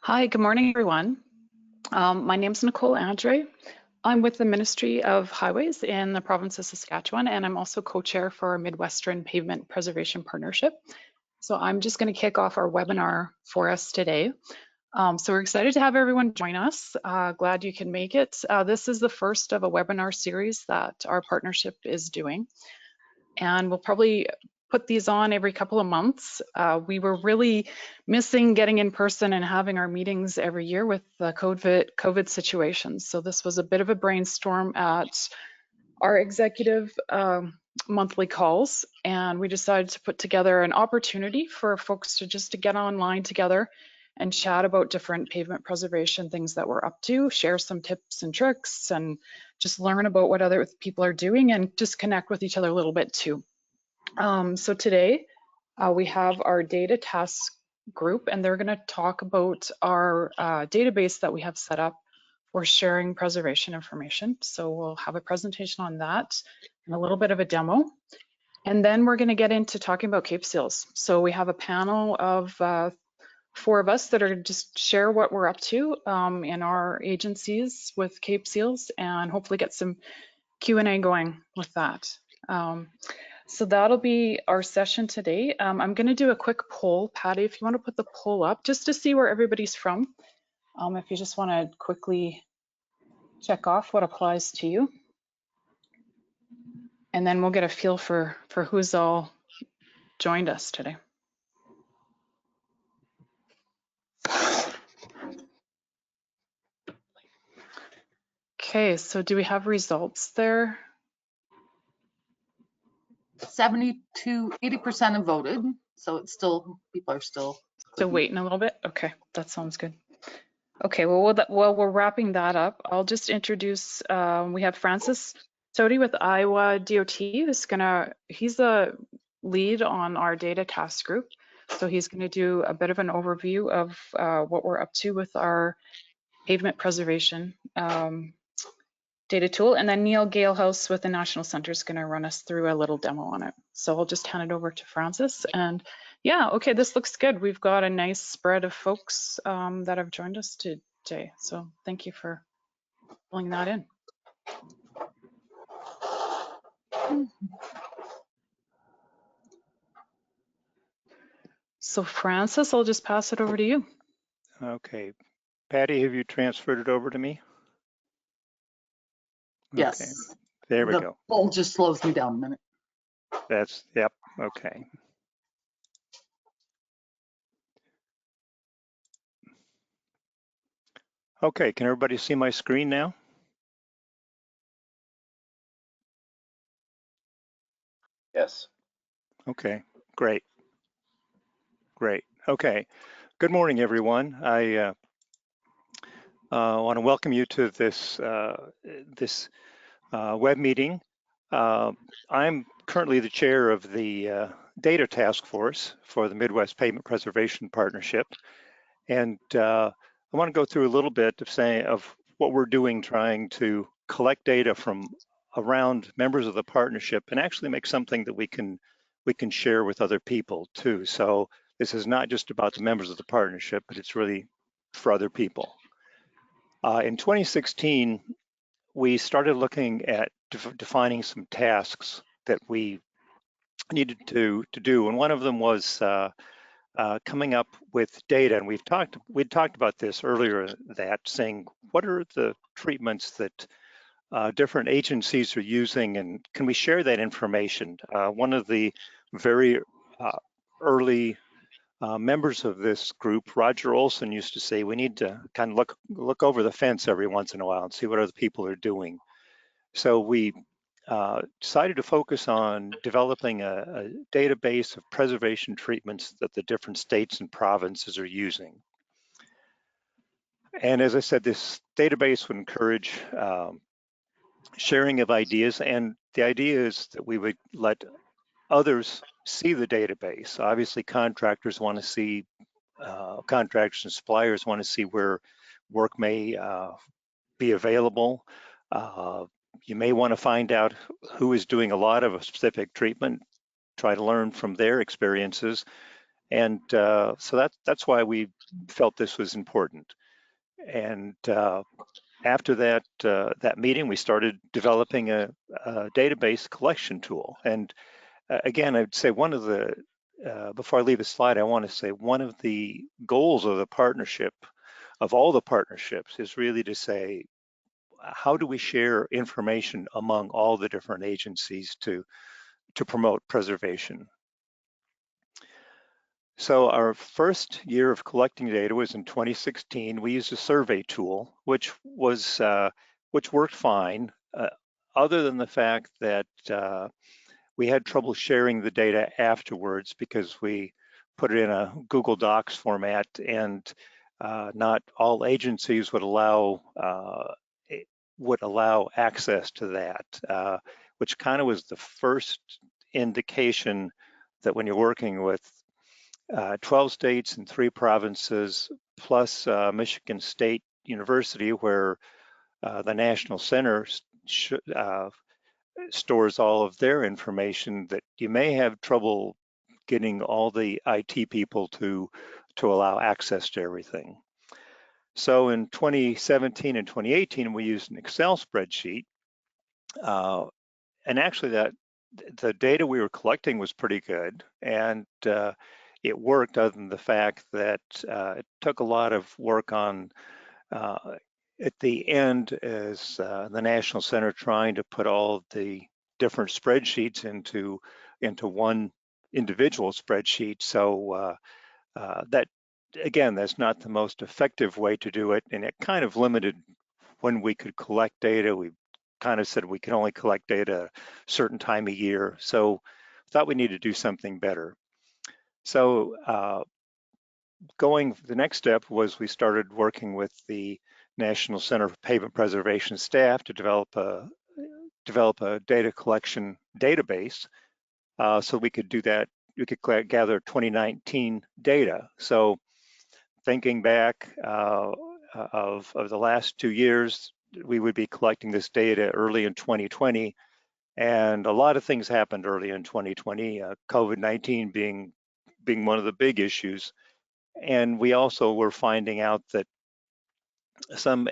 Hi, good morning, everyone. My name is Nicole Andre. I'm with the Ministry of Highways in the province of Saskatchewan, and I'm also co-chair for our Midwestern Pavement Preservation Partnership. So I'm just going to kick off our webinar for us today. So we're excited to have everyone join us. Glad you can make it. This is the first of a webinar series that our partnership is doing, and we'll probably put these on every couple of months. We were really missing getting in person and having our meetings every year with the COVID situation. So this was a bit of a brainstorm at our executive monthly calls, and we decided to put together an opportunity for folks to just to get online together and chat about different pavement preservation things that we're up to, share some tips and tricks, and just learn about what other people are doing and just connect with each other a little bit too. So today we have our data task group, and they're going to talk about our database that we have set up for sharing preservation information. So we'll have a presentation on that and a little bit of a demo. And then we're going to get into talking about Cape Seals. So we have a panel of 4 of us that are just share what we're up to in our agencies with Cape Seals, and hopefully get some Q&A going with that. So that'll be our session today. I'm going to do a quick poll. Patty, if you want to put the poll up, just to see where everybody's from. If you just want to quickly check off what applies to you. And then we'll get a feel for who's all joined us today. Okay, so do we have results there? 70 to 80% have voted, so it's still, people are still waiting a little bit. Okay, that sounds good. Okay, well, we're wrapping that up. I'll just introduce, we have Francis Sodi with Iowa DOT, he's the lead on our data task group. So he's gonna do a bit of an overview of what we're up to with our pavement preservation data tool. And then Neil Galehouse with the National Center is gonna run us through a little demo on it. So I'll just hand it over to Francis. And yeah, okay, this looks good. We've got a nice spread of folks that have joined us today. So thank you for filling that in. So Francis, I'll just pass it over to you. Okay. Patty, have you transferred it over to me? yes. Okay. There we go. The poll just slows me down a minute. Yep, okay. Okay, can everybody see my screen now? Yes. Okay, great. Great, okay. Good morning, everyone. I want to welcome you to this web meeting. I'm currently the chair of the data task force for the Midwest Pavement Preservation Partnership. And I want to go through a little bit of what we're doing, trying to collect data from around members of the partnership and actually make something that we can share with other people too. So this is not just about the members of the partnership, but it's really for other people. In 2016, we started looking at defining some tasks that we needed to do, and one of them was coming up with data. And we'd talked about this earlier, that saying, what are the treatments that different agencies are using, and can we share that information? One of the very early members of this group, Roger Olson, used to say we need to kind of look over the fence every once in a while and see what other people are doing. So we decided to focus on developing a database of preservation treatments that the different states and provinces are using. And as I said, this database would encourage sharing of ideas, and the idea is that we would let others see the database. Obviously, contractors want to see, contractors and suppliers want to see where work may be available. You may want to find out who is doing a lot of a specific treatment, try to learn from their experiences. And so that's why we felt this was important. And after that meeting, we started developing a database collection tool. And again, I'd say one of the, before I leave the slide, I want to say one of the goals of the partnership, of all the partnerships, is really to say, how do we share information among all the different agencies to promote preservation? So our first year of collecting data was in 2016. We used a survey tool, which worked fine, other than the fact that we had trouble sharing the data afterwards because we put it in a Google Docs format, and not all agencies would allow access to that, which kind of was the first indication that when you're working with 12 states and 3 provinces, plus Michigan State University, where the National Center stores all of their information, that you may have trouble getting all the IT people to allow access to everything. So in 2017 and 2018, we used an Excel spreadsheet, and actually the data we were collecting was pretty good, and it worked, other than the fact that it took a lot of work on at the end, as the National Center trying to put all the different spreadsheets into one individual spreadsheet. So that, again, that's not the most effective way to do it, and it kind of limited when we could collect data. We kind of said we could only collect data a certain time of year, so thought we needed to do something better. So the next step was we started working with the National Center for Pavement Preservation staff to develop a data collection database, so we could do that. We could gather 2019 data. So thinking back of the last 2 years, we would be collecting this data early in 2020, and a lot of things happened early in 2020, COVID-19 being one of the big issues. And we also were finding out that some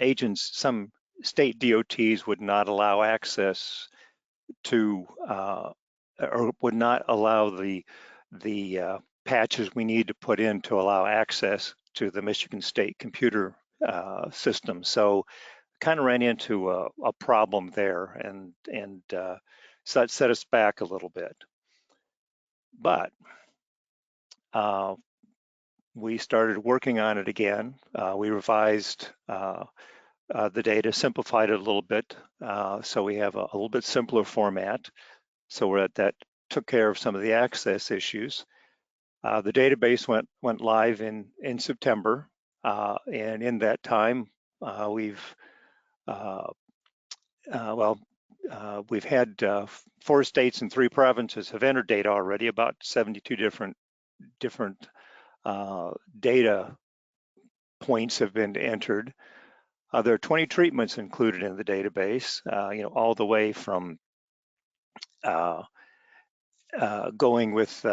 state DOTs would not allow access to, or would not allow the patches we need to put in to allow access to the Michigan State computer system. So kind of ran into a problem there, and so that set us back a little bit. But we started working on it again. We revised the data, simplified it a little bit, so we have a little bit simpler format. So that took care of some of the access issues. The database went live in September, and in that time, we've had 4 states and 3 provinces have entered data already. About 72 different data points have been entered. There are 20 treatments included in the database, all the way from going with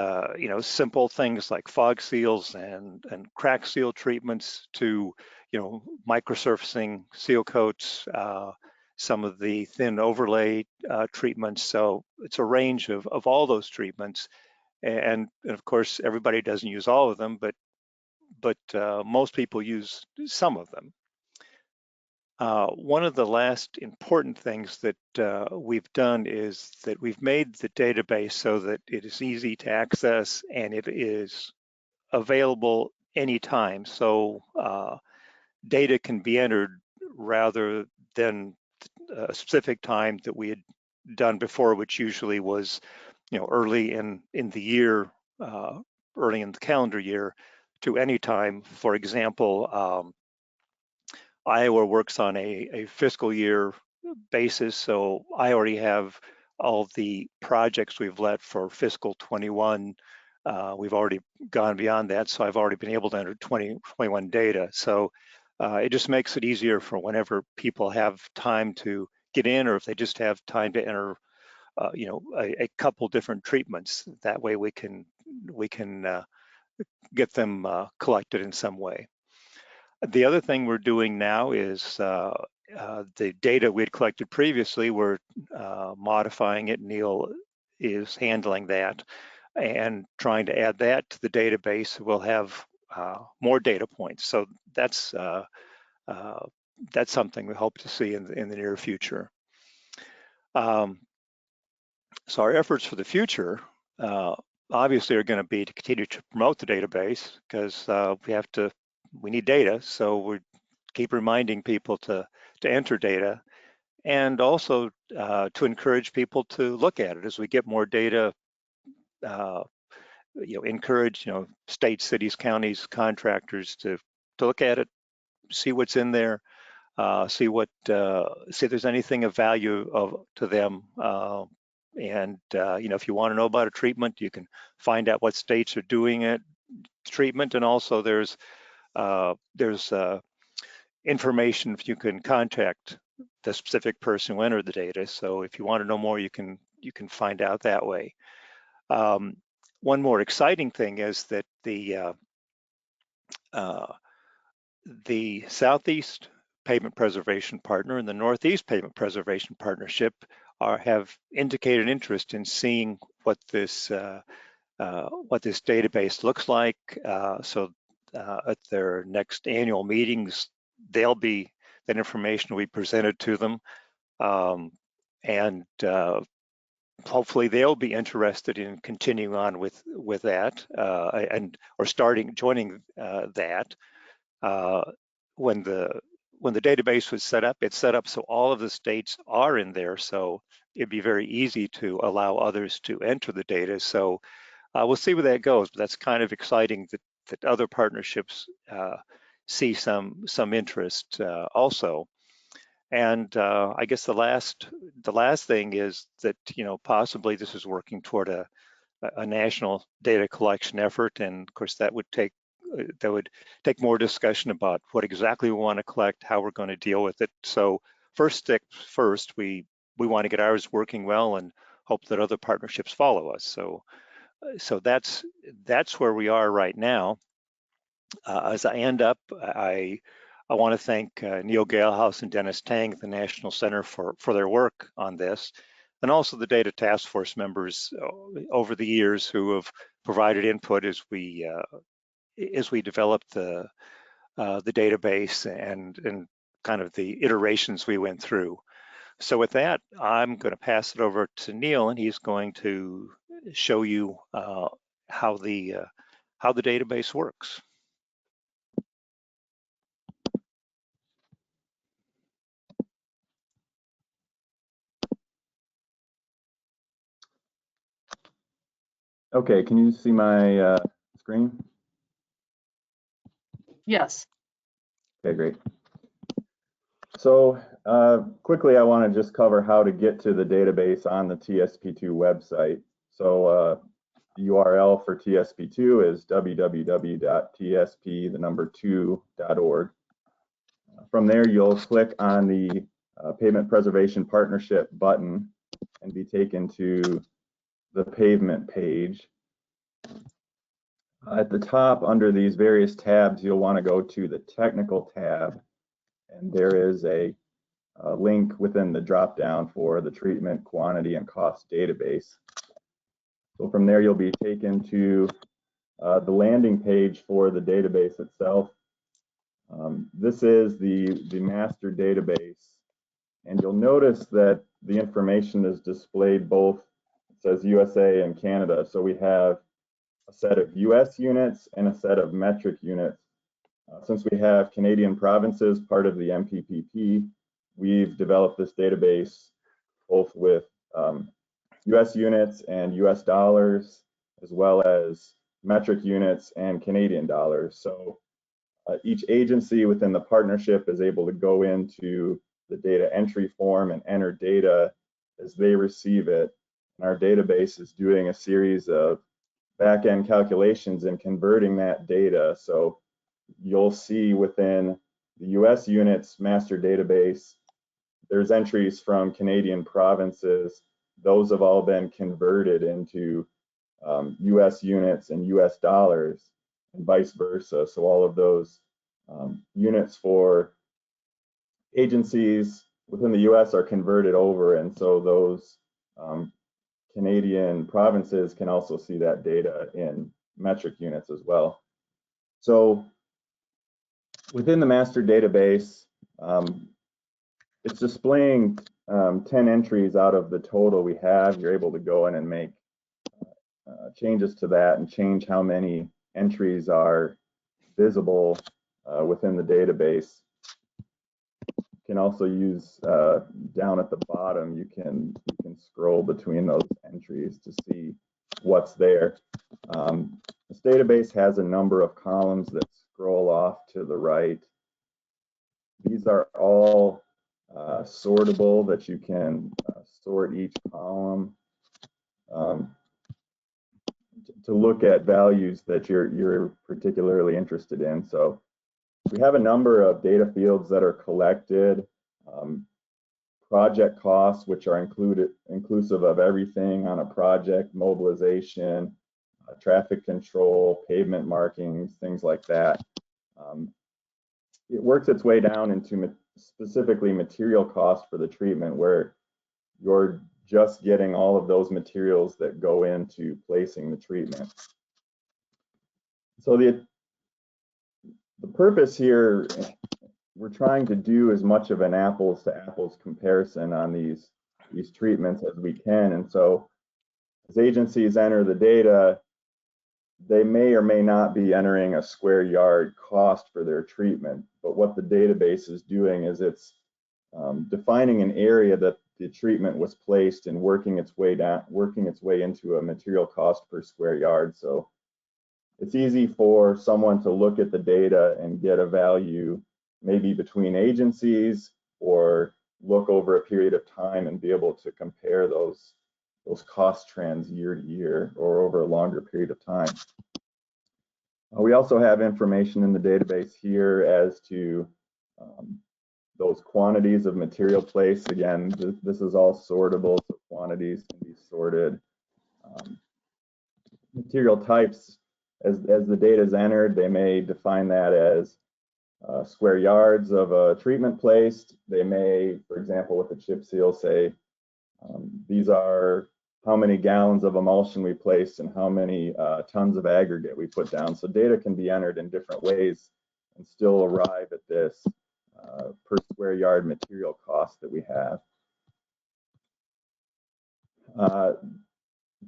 simple things like fog seals and crack seal treatments to microsurfacing seal coats, some of the thin overlay treatments. So it's a range of all those treatments, and of course everybody doesn't use all of them, but most people use some of them. One of the last important things that we've done is that we've made the database so that it is easy to access and it is available anytime. So data can be entered rather than a specific time that we had done before, which usually was early in the year, early in the calendar year, to any time. For example, Iowa works on a fiscal year basis, so I already have all the projects we've let for fiscal 21. We've already gone beyond that, so I've already been able to enter 2021 data. So it just makes it easier for whenever people have time to get in, or if they just have time to enter a couple different treatments. That way we can get them collected in some way. The other thing we're doing now is the data we had collected previously, we're modifying it. Neil is handling that and trying to add that to the database. We'll have more data points. So that's something we hope to see in the near future. So our efforts for the future obviously are going to be to continue to promote the database, because we need data. So we keep reminding people to enter data, and also to encourage people to look at it as we get more data. Encourage states, cities, counties, contractors to look at it, see what's in there, see if there's anything of value to them. And if you want to know about a treatment, you can find out what states are doing treatment, and also there's information if you can contact the specific person who entered the data. So if you want to know more, you can find out that way. One more exciting thing is that the Southeast Pavement Preservation Partner and the Northeast Pavement Preservation Partnership have indicated interest in seeing what this database looks like. So at their next annual meetings, that information will be presented to them, and hopefully they'll be interested in continuing on with that, or joining that. When the database was set up, it's set up so all of the states are in there, so it'd be very easy to allow others to enter the data. So we'll see where that goes, but that's kind of exciting that other partnerships see some interest also. And I guess the last thing is that possibly this is working toward a national data collection effort, and of course that would take more discussion about what exactly we want to collect, how we're going to deal with it. So first, we want to get ours working well and hope that other partnerships follow us. So that's where we are right now. As I end up, I want to thank Neil Galehouse and Dennis Tang at the National Center for their work on this, and also the data task force members over the years who have provided input as we developed the database and kind of the iterations we went through. So with that, I'm going to pass it over to Neil, and he's going to show you how the database works. Okay, can you see my screen? Yes. Okay, great. So quickly, I want to just cover how to get to the database on the TSP2 website. So the URL for TSP2 is www.tsp2.org. From there, you'll click on the Pavement Preservation Partnership button and be taken to the pavement page. At the top, under these various tabs, you'll want to go to the Technical tab, and there is a link within the drop-down for the Treatment Quantity and Cost Database. So from there, you'll be taken to the landing page for the database itself. This is the master database, and you'll notice that the information is displayed both, it says USA and Canada. So we have a set of US units and a set of metric units. Since we have Canadian provinces part of the MPPP, we've developed this database both with US units and US dollars, as well as metric units and Canadian dollars. So each agency within the partnership is able to go into the data entry form and enter data as they receive it. And our database is doing a series of back-end calculations and converting that data. So you'll see within the US units master database, there's entries from Canadian provinces. Those have all been converted into US units and US dollars. and vice versa. So all of those units for agencies within the US are converted over, and so those Canadian provinces can also see that data in metric units as well. So within the master database, it's displaying 10 entries out of the total we have. You're able to go in and make changes to that and change how many entries are visible within the database. You can also use down at the bottom, you can scroll between those entries to see what's there. This database has a number of columns that scroll off to the right. These are all sortable, that you can sort each column to look at values that you're particularly interested in. So we have a number of data fields that are collected, project costs, which are inclusive of everything on a project, mobilization, traffic control, pavement markings, things like that. It works its way down into specifically material costs for the treatment, where you're just getting all of those materials that go into placing the treatment. So the purpose here, we're trying to do as much of an apples to apples comparison on these treatments as we can. And so as agencies enter the data, they may or may not be entering a square yard cost for their treatment. But what the database is doing is it's defining an area that the treatment was placed and working its way into a material cost per square yard. So it's easy for someone to look at the data and get a value maybe between agencies, or look over a period of time and be able to compare those cost trends year to year or over a longer period of time. We also have information in the database here as to those quantities of material placed. Again, this is all sortable, so quantities can be sorted. Material types, as the data is entered, they may define that as square yards of a treatment placed. They may, for example, with a chip seal, say these are how many gallons of emulsion we placed and how many tons of aggregate we put down. So data can be entered in different ways and still arrive at this per square yard material cost that we have.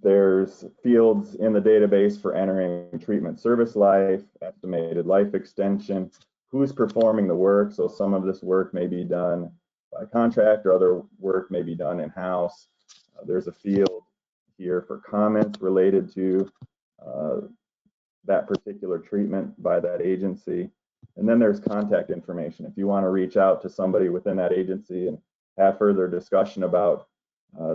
There's fields in the database for entering treatment service life, estimated life extension, who's performing the work. So some of this work may be done by contract, or other work may be done in-house. There's a field here for comments related to that particular treatment by that agency. And then there's contact information. If you want to reach out to somebody within that agency and have further discussion about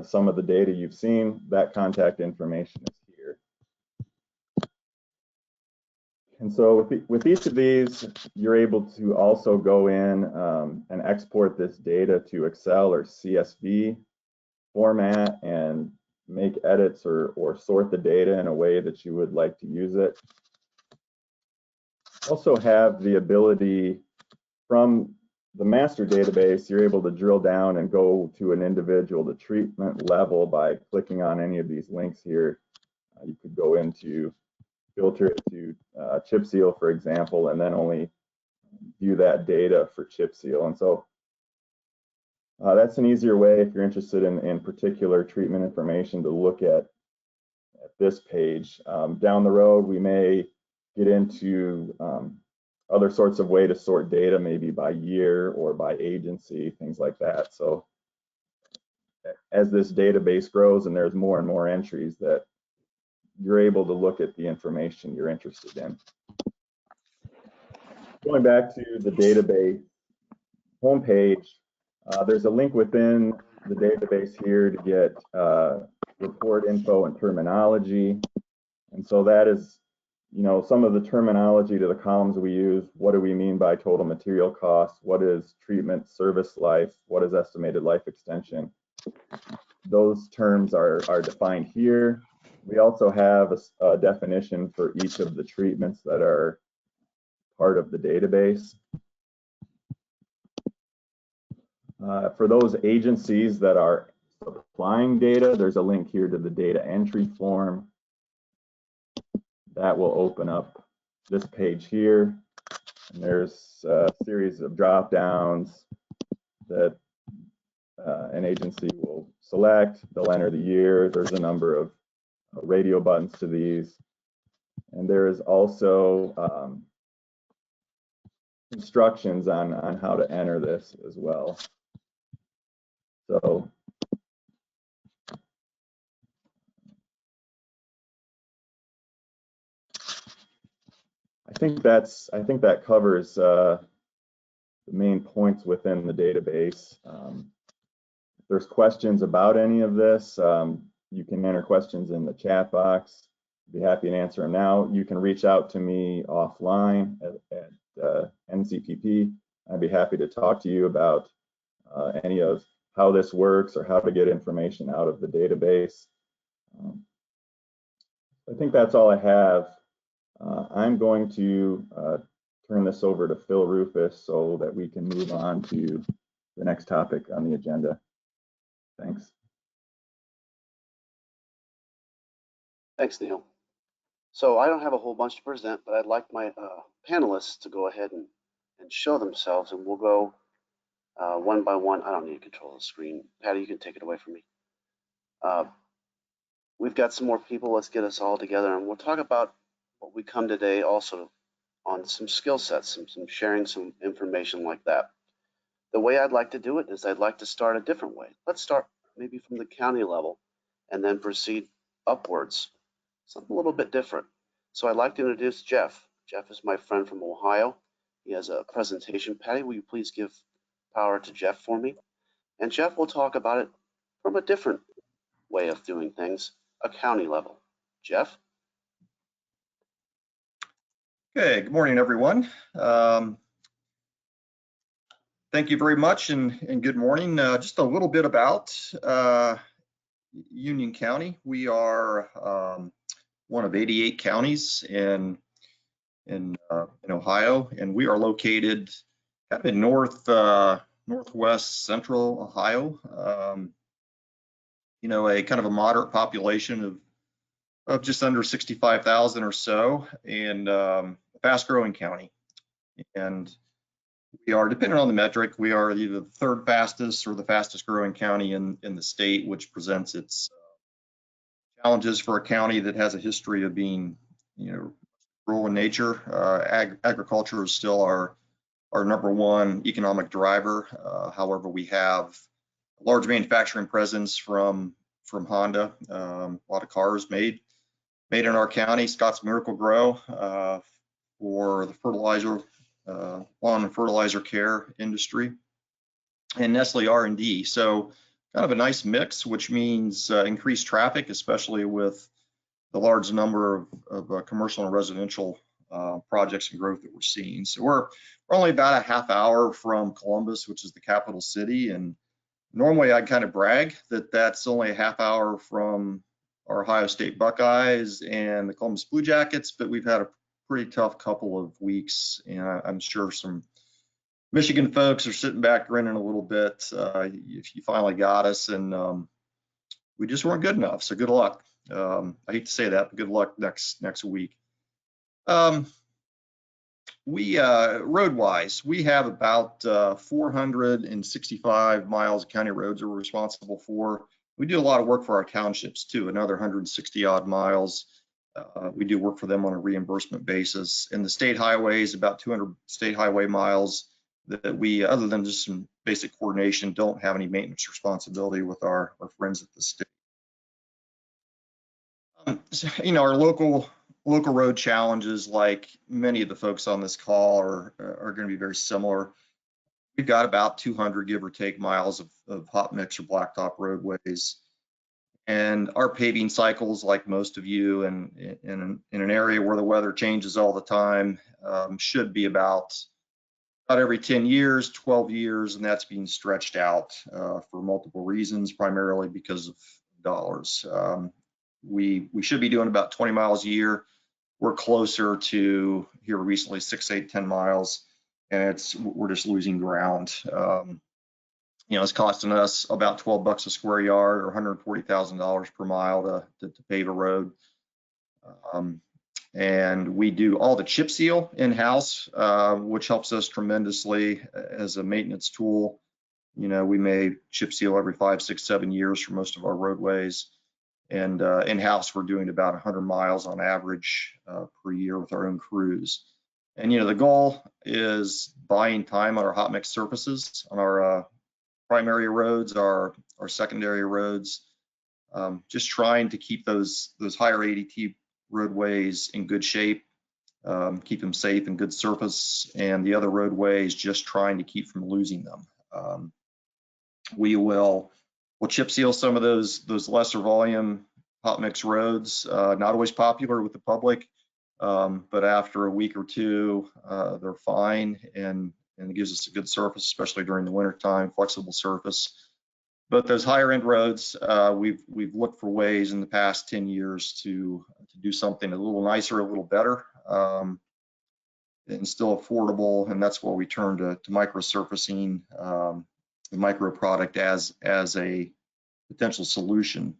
some of the data you've seen, that contact information is here. And so with each of these, you're able to also go in and export this data to Excel or CSV format and make edits or sort the data in a way that you would like to use it. Also have the ability from the master database, you're able to drill down and go to an individual, the treatment level, by clicking on any of these links here. You could go into filter it to chip seal, for example, and then only view that data for chip seal. And so that's an easier way if you're interested in particular treatment information to look at this page. Down the road, we may get into other sorts of way to sort data, maybe by year or by agency, things like that. So as this database grows and there's more and more entries, that you're able to look at the information you're interested in. Going back to the database homepage, there's a link within the database here to get report info and terminology. And so that is, some of the terminology to the columns we use. What do we mean by total material cost? What is treatment service life? What is estimated life extension? Those terms are defined here. We also have a definition for each of the treatments that are part of the database. For those agencies that are supplying data, there's a link here to the data entry form. That will open up this page here. And there's a series of drop downs that an agency will select. They'll enter the year. There's a number of radio buttons to these. And there is also instructions on how to enter this as well. So I think that covers the main points within the database. If there's questions about any of this, you can enter questions in the chat box. I'd be happy to answer them now. You can reach out to me offline at NCPP. I'd be happy to talk to you about any of how this works or how to get information out of the database. I think that's all I have. I'm going to turn this over to Phil Rufus so that we can move on to the next topic on the agenda. Thanks. Thanks, Neil. So I don't have a whole bunch to present, but I'd like my panelists to go ahead and show themselves, and we'll go one by one. I don't need to control the screen. Patty, you can take it away from me. We've got some more people. Let's get us all together, and we'll talk about what we come today also on some skill sets, some sharing some information like that. The way I'd like to do it is I'd like to start a different way. Let's start maybe from the county level and then proceed upwards, something a little bit different. So I'd like to introduce Jeff. Jeff is my friend from Ohio. He has a presentation. Patty, will you please give power to Jeff for me? And Jeff will talk about it from a different way of doing things, a county level. Jeff? Okay, good morning, everyone. Thank you very much and good morning. Just a little bit about Union County. We are one of 88 counties in Ohio, and we are located kind of in northwest central Ohio. A kind of a moderate population of just under 65,000 or so, and a fast-growing county. And we are, depending on the metric, we are either the third fastest or the fastest growing county in the state, which presents its challenges for a county that has a history of being, rural in nature. Agriculture is still our number one economic driver. However, we have a large manufacturing presence from Honda. A lot of cars made in our county. Scott's Miracle-Gro for the fertilizer, lawn and fertilizer care industry, and Nestle R&D. So kind of a nice mix, which means increased traffic, especially with the large number of commercial and residential projects and growth that we're seeing. So we're only about a half hour from Columbus, which is the capital city. And normally I'd kind of brag that that's only a half hour from our Ohio State Buckeyes and the Columbus Blue Jackets, but we've had a pretty tough couple of weeks, and I'm sure some Michigan folks are sitting back grinning a little bit. If you finally got us, and we just weren't good enough. So good luck. I hate to say that, but good luck next week. Road-wise, we have about 465 miles of county roads that we're responsible for. We do a lot of work for our townships too, another 160 odd miles. We do work for them on a reimbursement basis. And the state highways, about 200 state highway miles that we, other than just some basic coordination, don't have any maintenance responsibility with our friends at the state. Our local road challenges, like many of the folks on this call, are going to be very similar. We've got about 200, give or take, miles of hot mix or blacktop roadways. And our paving cycles, like most of you, and in an area where the weather changes all the time, should be about every 10 years, 12 years, and that's being stretched out for multiple reasons, primarily because of dollars. We should be doing about 20 miles a year. We're closer to here recently 6, 8, 10 miles, and we're just losing ground. You know, it's costing us about $12 a square yard or $140,000 per mile to pave a road. And we do all the chip seal in-house, which helps us tremendously as a maintenance tool. You know, we may chip seal every 5, 6, 7 years for most of our roadways. And in-house, we're doing about 100 miles on average per year with our own crews. And, you know, the goal is buying time on our hot mix surfaces, on our primary roads, our secondary roads, just trying to keep those higher ADT roadways in good shape, keep them safe and good surface, and the other roadways just trying to keep from losing them. We'll chip seal some of those lesser volume hot mix roads, not always popular with the public, but after a week or two, they're fine, and it gives us a good surface, especially during the winter time, flexible surface. But those higher end roads, we've looked for ways in the past 10 years to do something a little nicer, a little better, and still affordable. And that's where we turn to micro surfacing, the micro product as a potential solution.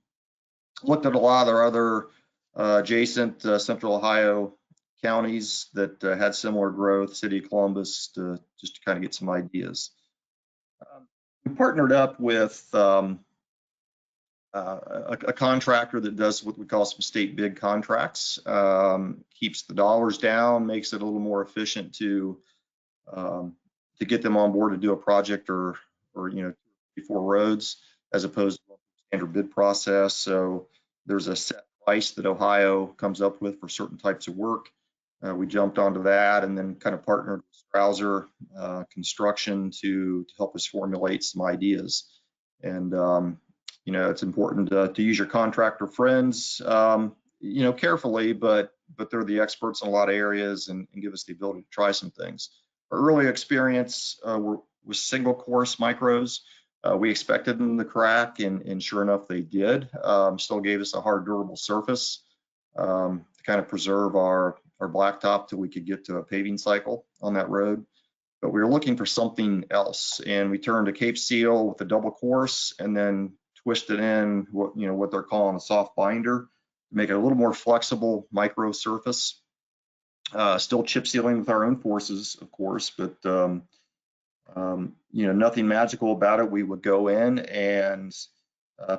Looked at a lot of our other adjacent Central Ohio counties that had similar growth, City of Columbus, just to kind of get some ideas. We partnered up with a contractor that does what we call some state bid contracts, keeps the dollars down, makes it a little more efficient to get them on board to do a project or you know, 4 roads as opposed to a standard bid process. So there's a set price that Ohio comes up with for certain types of work. We jumped onto that and then kind of partnered with Strauser Construction to help us formulate some ideas. And you know, it's important to use your contractor friends, you know, carefully, but they're the experts in a lot of areas and give us the ability to try some things. Our early experience was single course micros. We expected them to crack, and sure enough, they did. Still gave us a hard, durable surface to kind of preserve our blacktop till we could get to a paving cycle on that road. But we were looking for something else, and we turned to Cape Seal with a double course, and then twisted in what they're calling a soft binder to make it a little more flexible micro surface. Still chip sealing with our own forces, of course, but you know, nothing magical about it. We would go in and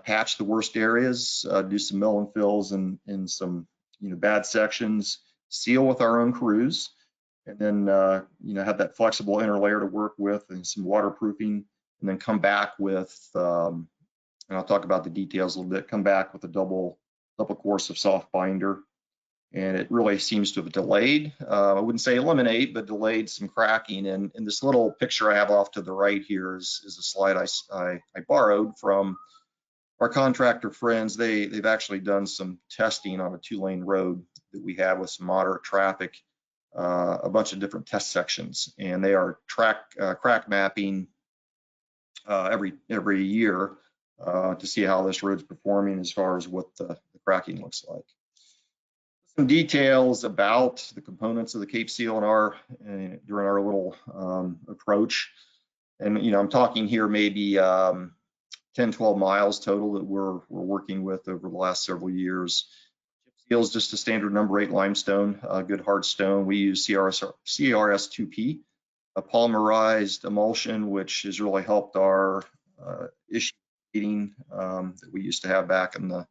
patch the worst areas, do some mill and fills in some bad sections, seal with our own crews, and then you know, have that flexible inner layer to work with and some waterproofing, and then come back with and I'll talk about the details a little bit, come back with a double course of soft binder. And it really seems to have delayed, I wouldn't say eliminate, but delayed some cracking. And this little picture I have off to the right here is a slide I borrowed from our contractor friends. They've actually done some testing on a 2-lane road that we have with some moderate traffic, a bunch of different test sections, and they are crack mapping every year to see how this road's performing as far as what the cracking looks like. Some details about the components of the Cape Seal during our little approach. And you know, I'm talking here maybe 10, 12 miles total that we're working with over the last several years. Cape Seal is just a standard number 8 limestone, good hard stone. We use CRS2P, a polymerized emulsion, which has really helped our issue heating that we used to have back in the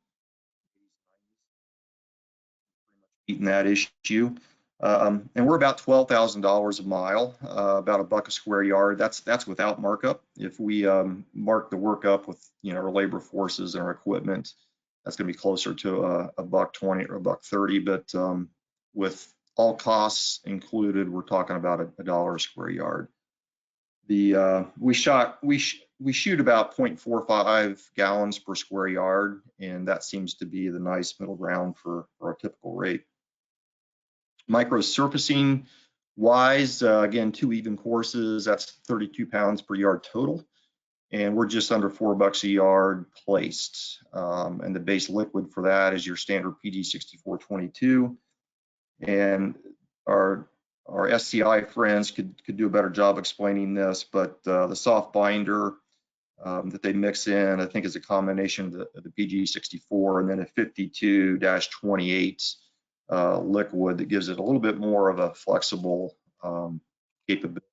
beating that issue. And we're about $12,000 a mile, about $1 a square yard. That's without markup. If we mark the work up with our labor forces and our equipment, that's going to be closer to a $1.20 or $1.30. But with all costs included, we're talking about $1 a square yard. We shoot about 0.45 gallons per square yard, and that seems to be the nice middle ground for our typical rate. Micro surfacing wise, again, 2 even courses, that's 32 pounds per yard total. and we're just under $4 a yard placed. And the base liquid for that is your standard PG 6422. And our SCI friends could do a better job explaining this, but the soft binder that they mix in, I think, is a combination of the PG 64 and then a 52-28 liquid that gives it a little bit more of a flexible capability.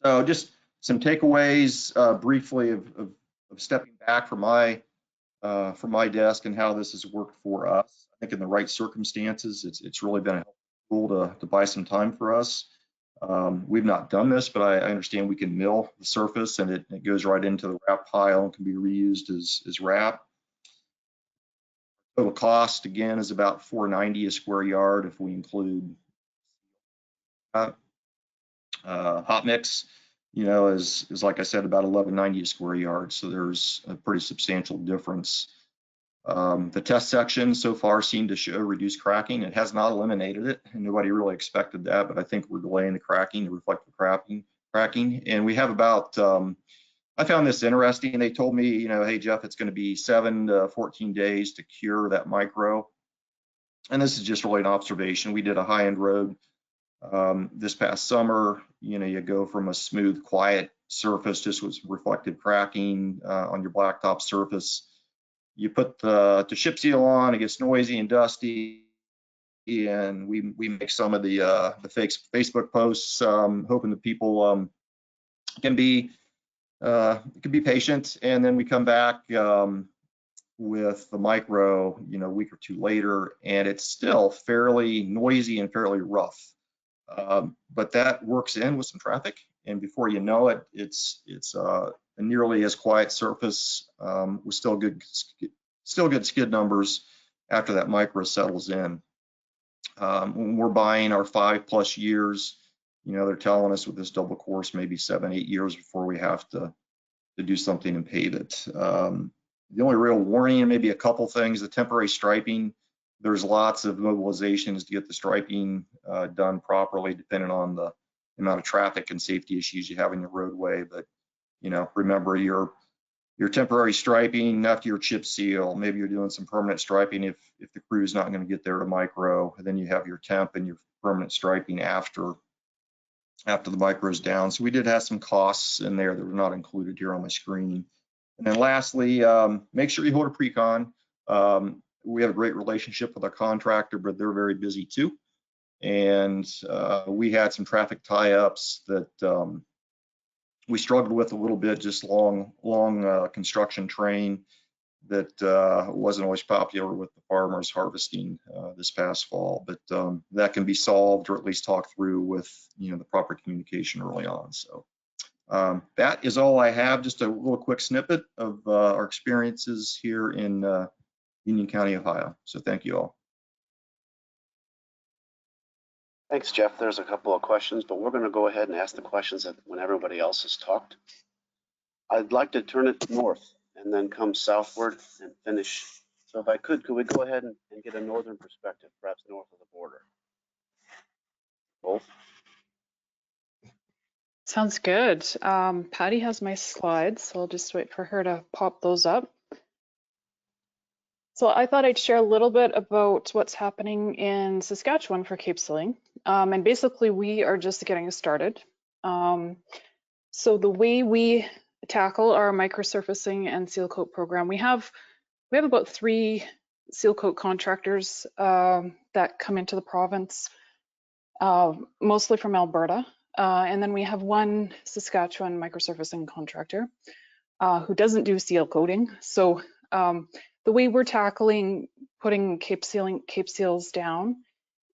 So just some takeaways briefly of stepping back from my desk and how this has worked for us. I think in the right circumstances, it's really been a helpful tool to buy some time for us. We've not done this, but I understand we can mill the surface and it goes right into the wrap pile and can be reused as wrap. Total cost again is about $4.90 a square yard if we include hot mix. Is like I said, about $11.90 a square yard. So there's a pretty substantial difference. The test section so far seemed to show reduced cracking. It has not eliminated it, and nobody really expected that, but I think we're delaying the cracking, the reflective cracking. And we have about, I found this interesting. They told me, hey, Jeff, it's going to be 7 to 14 days to cure that micro. And this is just really an observation. We did a high-end road this past summer. You go from a smooth, quiet surface just with reflective cracking on your blacktop surface. You put the chip seal on, it gets noisy and dusty, and we make some of the fake Facebook posts, hoping that people can be patient, and then we come back with the micro, a week or two later, and it's still fairly noisy and fairly rough. But that works in with some traffic, and before you know it, it's a nearly as quiet surface with still good skid numbers after that micro settles in. When we're buying our 5+ years, they're telling us with this double course maybe 7-8 years before we have to do something and pave it. The only real warning, and maybe a couple things, the temporary striping. There's lots of mobilizations to get the striping done properly, depending on the amount of traffic and safety issues you have in your roadway. But remember your temporary striping after your chip seal. Maybe you're doing some permanent striping if the crew is not going to get there to micro. And then you have your temp and your permanent striping after the micro's down. So we did have some costs in there that were not included here on my screen. And then lastly, make sure you hold a pre-con. We have a great relationship with our contractor, but they're very busy too. And we had some traffic tie-ups that we struggled with a little bit, just long construction train that wasn't always popular with the farmers harvesting this past fall. But that can be solved, or at least talked through with the proper communication early on. So that is all I have. Just a little quick snippet of our experiences here in Union County, Ohio. So thank you all. Thanks, Jeff. There's a couple of questions, but we're going to go ahead and ask the questions when everybody else has talked. I'd like to turn it north and then come southward and finish. So if I could we go ahead and get a northern perspective, perhaps north of the border? Both? Sounds good. Patty has my slides, so I'll just wait for her to pop those up. So I thought I'd share a little bit about what's happening in Saskatchewan for cape sealing. And basically we are just getting started. So the way we tackle our microsurfacing and seal coat program, we have about 3 seal coat contractors that come into the province, mostly from Alberta. And then we have 1 Saskatchewan microsurfacing contractor who doesn't do seal coating. So the way we're tackling putting cape seals down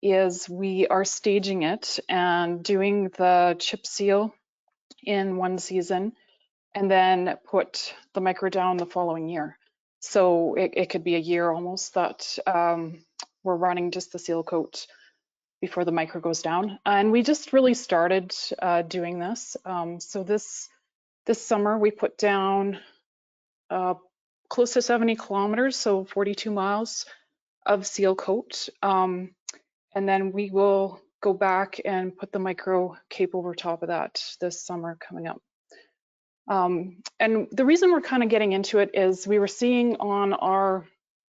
is we are staging it and doing the chip seal in one season and then put the micro down the following year. So it could be a year almost that we're running just the seal coat before the micro goes down. And we just really started doing this. So this summer we put down close to 70 kilometers, so 42 miles of seal coat. And then we will go back and put the micro cape over top of that this summer coming up. And the reason we're kind of getting into it is we were seeing on our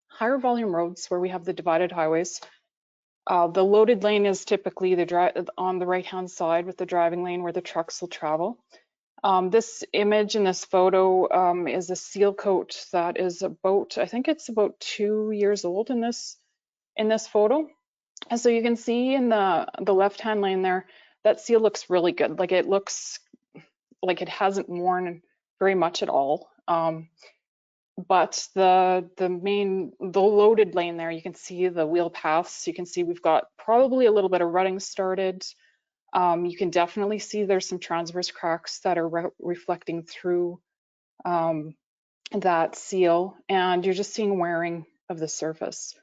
higher volume roads where we have the divided highways, the loaded lane is typically on the right-hand side with the driving lane where the trucks will travel. This image in this photo is a seal coat that is about, I think it's about 2 years old in this photo. And so you can see in the left-hand lane there, that seal looks really good. Like it looks like it hasn't worn very much at all. But the loaded lane there, you can see the wheel paths. You can see we've got probably a little bit of rutting started. You can definitely see there's some transverse cracks that are reflecting through that seal, and you're just seeing wearing of the surface.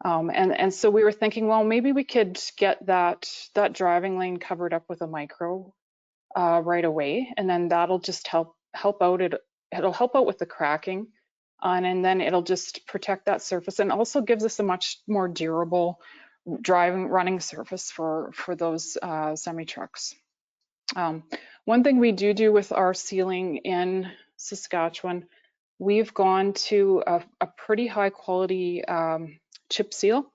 And so we were thinking, well, maybe we could get that driving lane covered up with a micro right away, and then that'll just help out. It'll help out with the cracking, and then it'll just protect that surface, and also gives us a much more durable running surface for those semi trucks. One thing we do with our sealing in Saskatchewan, we've gone to a pretty high quality chip seal.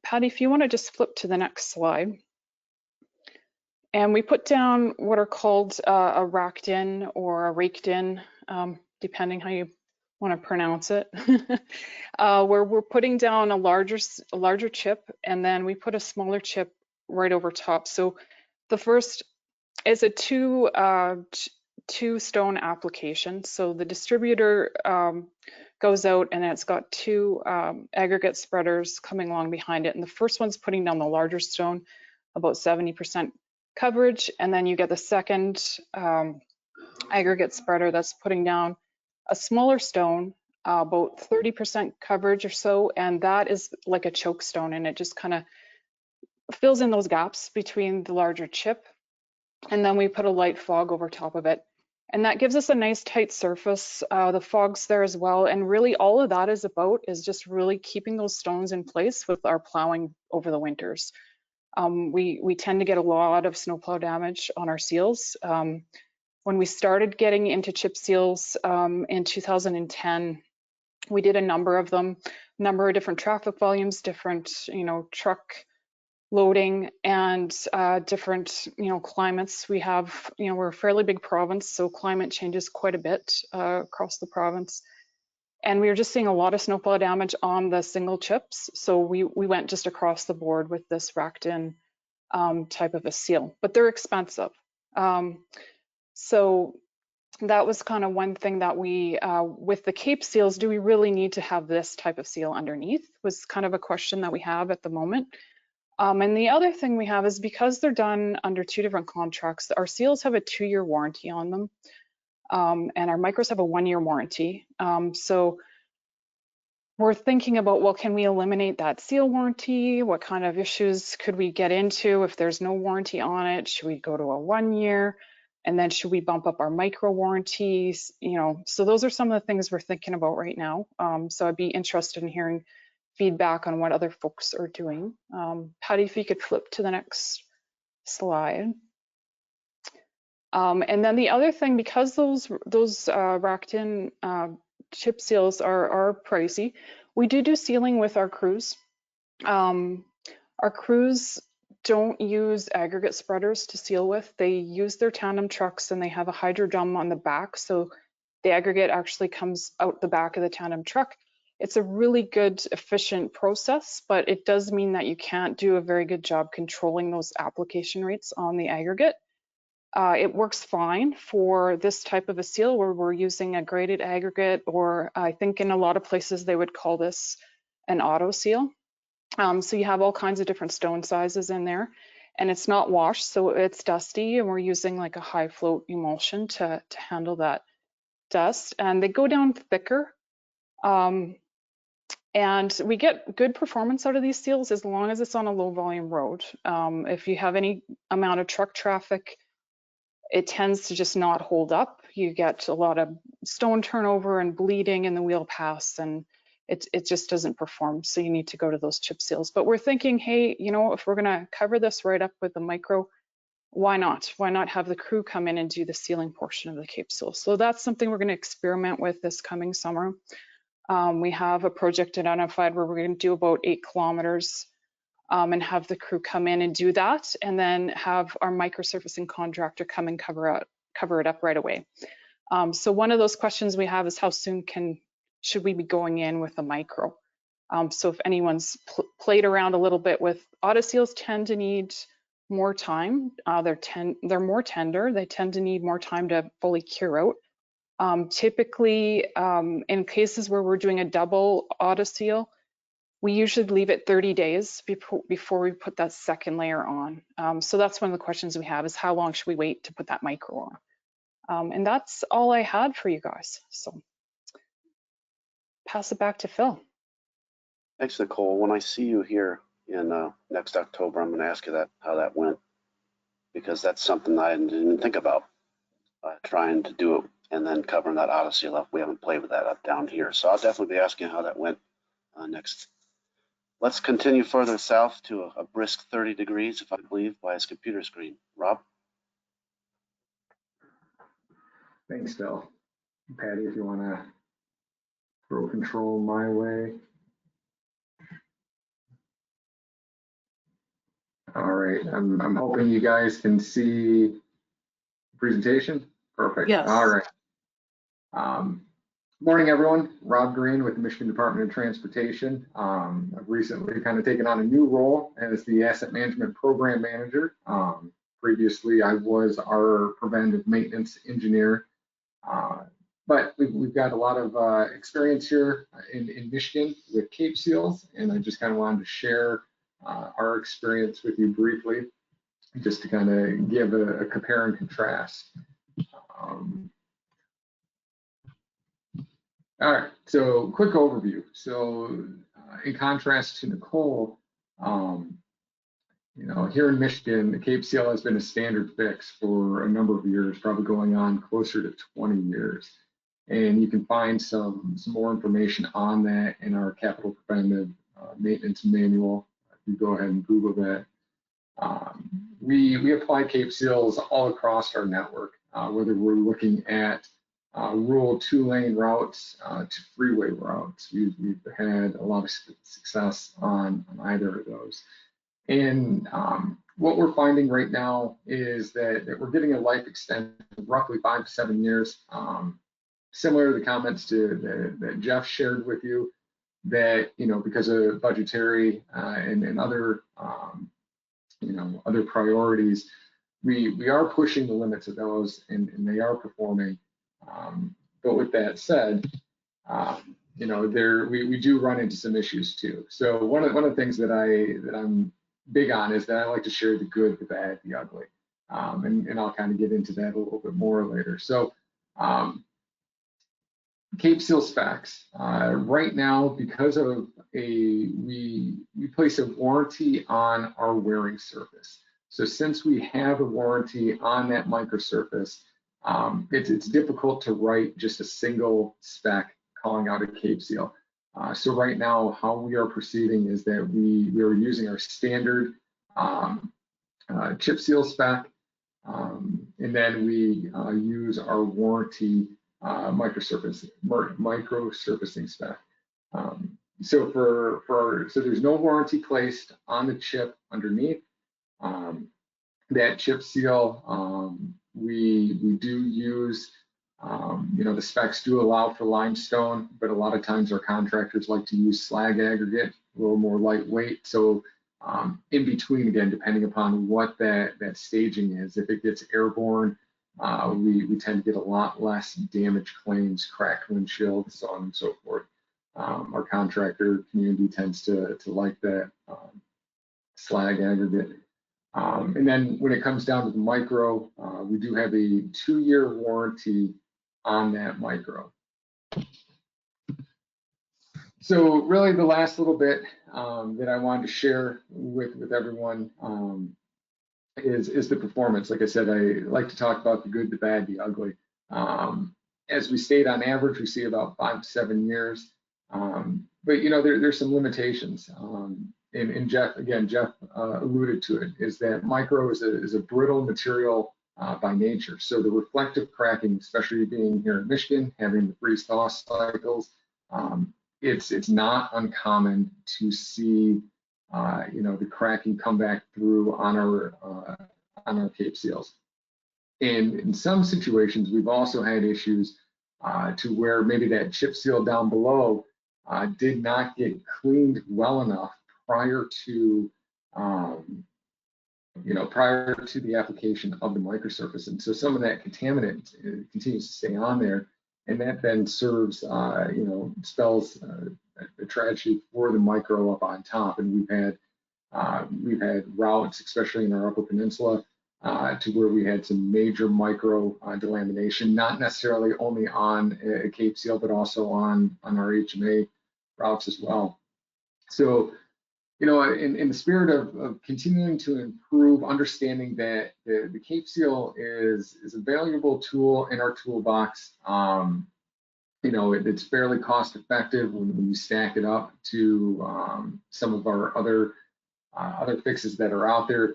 Patty, if you want to just flip to the next slide. And we put down what are called a racked in or a raked in, depending how you want to pronounce it, where we're putting down a larger chip, and then we put a smaller chip right over top. So the first is a two stone application. So the distributor goes out and it's got two aggregate spreaders coming along behind it. And the first one's putting down the larger stone, about 70% coverage. And then you get the second aggregate spreader that's putting down a smaller stone, about 30% coverage or so. And that is like a choke stone, and it just kind of fills in those gaps between the larger chip. And then we put a light fog over top of it. And that gives us a nice tight surface. The fog's there as well. And really all of that is about is just really keeping those stones in place with our plowing over the winters. We tend to get a lot of snowplow damage on our seals. When we started getting into chip seals in 2010, we did a number of them, number of different traffic volumes, different, truck loading, and different, climates. We have, we're a fairly big province, so climate changes quite a bit across the province. And we were just seeing a lot of snowplow damage on the single chips. So we went just across the board with this racked in type of a seal, but they're expensive. So that was kind of one thing that we, with the Cape seals, do we really need to have this type of seal underneath, was kind of a question that we have at the moment. And the other thing we have is because they're done under two different contracts, our seals have a 2-year warranty on them, and our micros have a 1-year warranty. So we're thinking about, well, can we eliminate that seal warranty? What kind of issues could we get into if there's no warranty on it? Should we go to a 1-year? And then should we bump up our micro warranties? So those are some of the things we're thinking about right now. So I'd be interested in hearing feedback on what other folks are doing. Patty, if you could flip to the next slide. And then the other thing, because those racked in chip seals are pricey, we do sealing with our crews. Our crews don't use aggregate spreaders to seal with. They use their tandem trucks, and they have a hydro drum on the back, so the aggregate actually comes out the back of the tandem truck. It's a really good, efficient process, but it does mean that you can't do a very good job controlling those application rates on the aggregate. It works fine for this type of a seal where we're using a graded aggregate, or I think in a lot of places they would call this an auto seal. So you have all kinds of different stone sizes in there, and it's not washed, so it's dusty, and we're using like a high float emulsion to handle that dust, and they go down thicker. And we get good performance out of these seals as long as it's on a low volume road. If you have any amount of truck traffic, it tends to just not hold up. You get a lot of stone turnover and bleeding in the wheel paths, and it just doesn't perform. So you need to go to those chip seals. But we're thinking, hey, if we're gonna cover this right up with the micro, why not? Why not have the crew come in and do the sealing portion of the Cape Seal? So that's something we're going to experiment with this coming summer. We have a project identified where we're going to do about 8 kilometers and have the crew come in and do that, and then have our microsurfacing contractor come and cover it up right away. So one of those questions we have is how soon should we be going in with a micro? So if anyone's played around a little bit with autoseals, tend to need more time. They're more tender. They tend to need more time to fully cure out. Typically, in cases where we're doing a double autoseal, we usually leave it 30 days before we put that second layer on. So that's one of the questions we have is how long should we wait to put that micro on? And that's all I had for you guys. So pass it back to Phil. Thanks, Nicole. When I see you here in next October, I'm going to ask you how that went, because that's something I didn't even think about, trying to do it and then covering that autoseal up. We haven't played with that up down here. So I'll definitely be asking how that went next. Let's continue further south to a brisk 30 degrees, if I believe, by his computer screen. Rob? Thanks, Phil. Patty, if you want to throw control my way. All right, I'm hoping you guys can see the presentation. Perfect. Yes. All right. Morning, everyone. Rob Green with the Michigan Department of Transportation. I've recently kind of taken on a new role as the Asset Management Program Manager. Previously, I was our preventive maintenance engineer. But we've got a lot of experience here in Michigan with Cape Seals, and I just kind of wanted to share our experience with you briefly, just to kind of give a compare and contrast. All right, so quick overview. So in contrast to Nicole, you know, here in Michigan, the Cape Seal has been a standard fix for a number of years, probably going on closer to 20 years. And you can find some more information on that in our capital preventive maintenance manual. If you go ahead and Google that. We apply Cape Seals all across our network, whether we're looking at rural 2-lane routes to freeway routes. We've had a lot of success on either of those. And what we're finding right now is that we're getting a life extension of roughly 5 to 7 years. Similar to the comments that Jeff shared with you, that, you know, because of budgetary and other, you know, other priorities, we are pushing the limits of those, and they are performing. But with that said, you know, we do run into some issues too. So one of the things that I'm big on is that I like to share the good, the bad, the ugly, and I'll kind of get into that a little bit more later. So Cape Seal specs right now, because of we place a warranty on our wearing surface. So since we have a warranty on that microsurface, it's difficult to write just a single spec calling out a Cape Seal. So right now, how we are proceeding is that we are using our standard chip seal spec, and then we use our warranty microsurfacing spec. So so there's no warranty placed on the chip underneath. That chip seal, we do use, you know, the specs do allow for limestone, but a lot of times our contractors like to use slag aggregate, a little more lightweight. So in between, again, depending upon what that staging is, if it gets airborne, we tend to get a lot less damage claims, cracked windshield, so on and so forth. Our contractor community tends to like that slag aggregate. And then when it comes down to the micro, we do have a 2-year warranty on that micro. So really the last little bit that I wanted to share with everyone is the performance. Like I said, I like to talk about the good, the bad, the ugly. As we state, on average, we see about 5 to 7 years. But you know, there's some limitations. and Jeff alluded to it, is that micro is a brittle material by nature. So the reflective cracking, especially being here in Michigan, having the freeze-thaw cycles, it's not uncommon to see the cracking come back through on our Cape seals. And in some situations, we've also had issues to where maybe that chip seal down below did not get cleaned well enough prior to the application of the microsurface, and so some of that contaminant continues to stay on there, and that then serves spells a tragedy for the micro up on top. And we've had routes, especially in our Upper Peninsula, to where we had some major micro delamination, not necessarily only on a Cape seal, but also on our HMA routes as well. So, in the spirit of continuing to improve, understanding that the Cape seal is a valuable tool in our toolbox. It's fairly cost effective when you stack it up to some of our other fixes that are out there.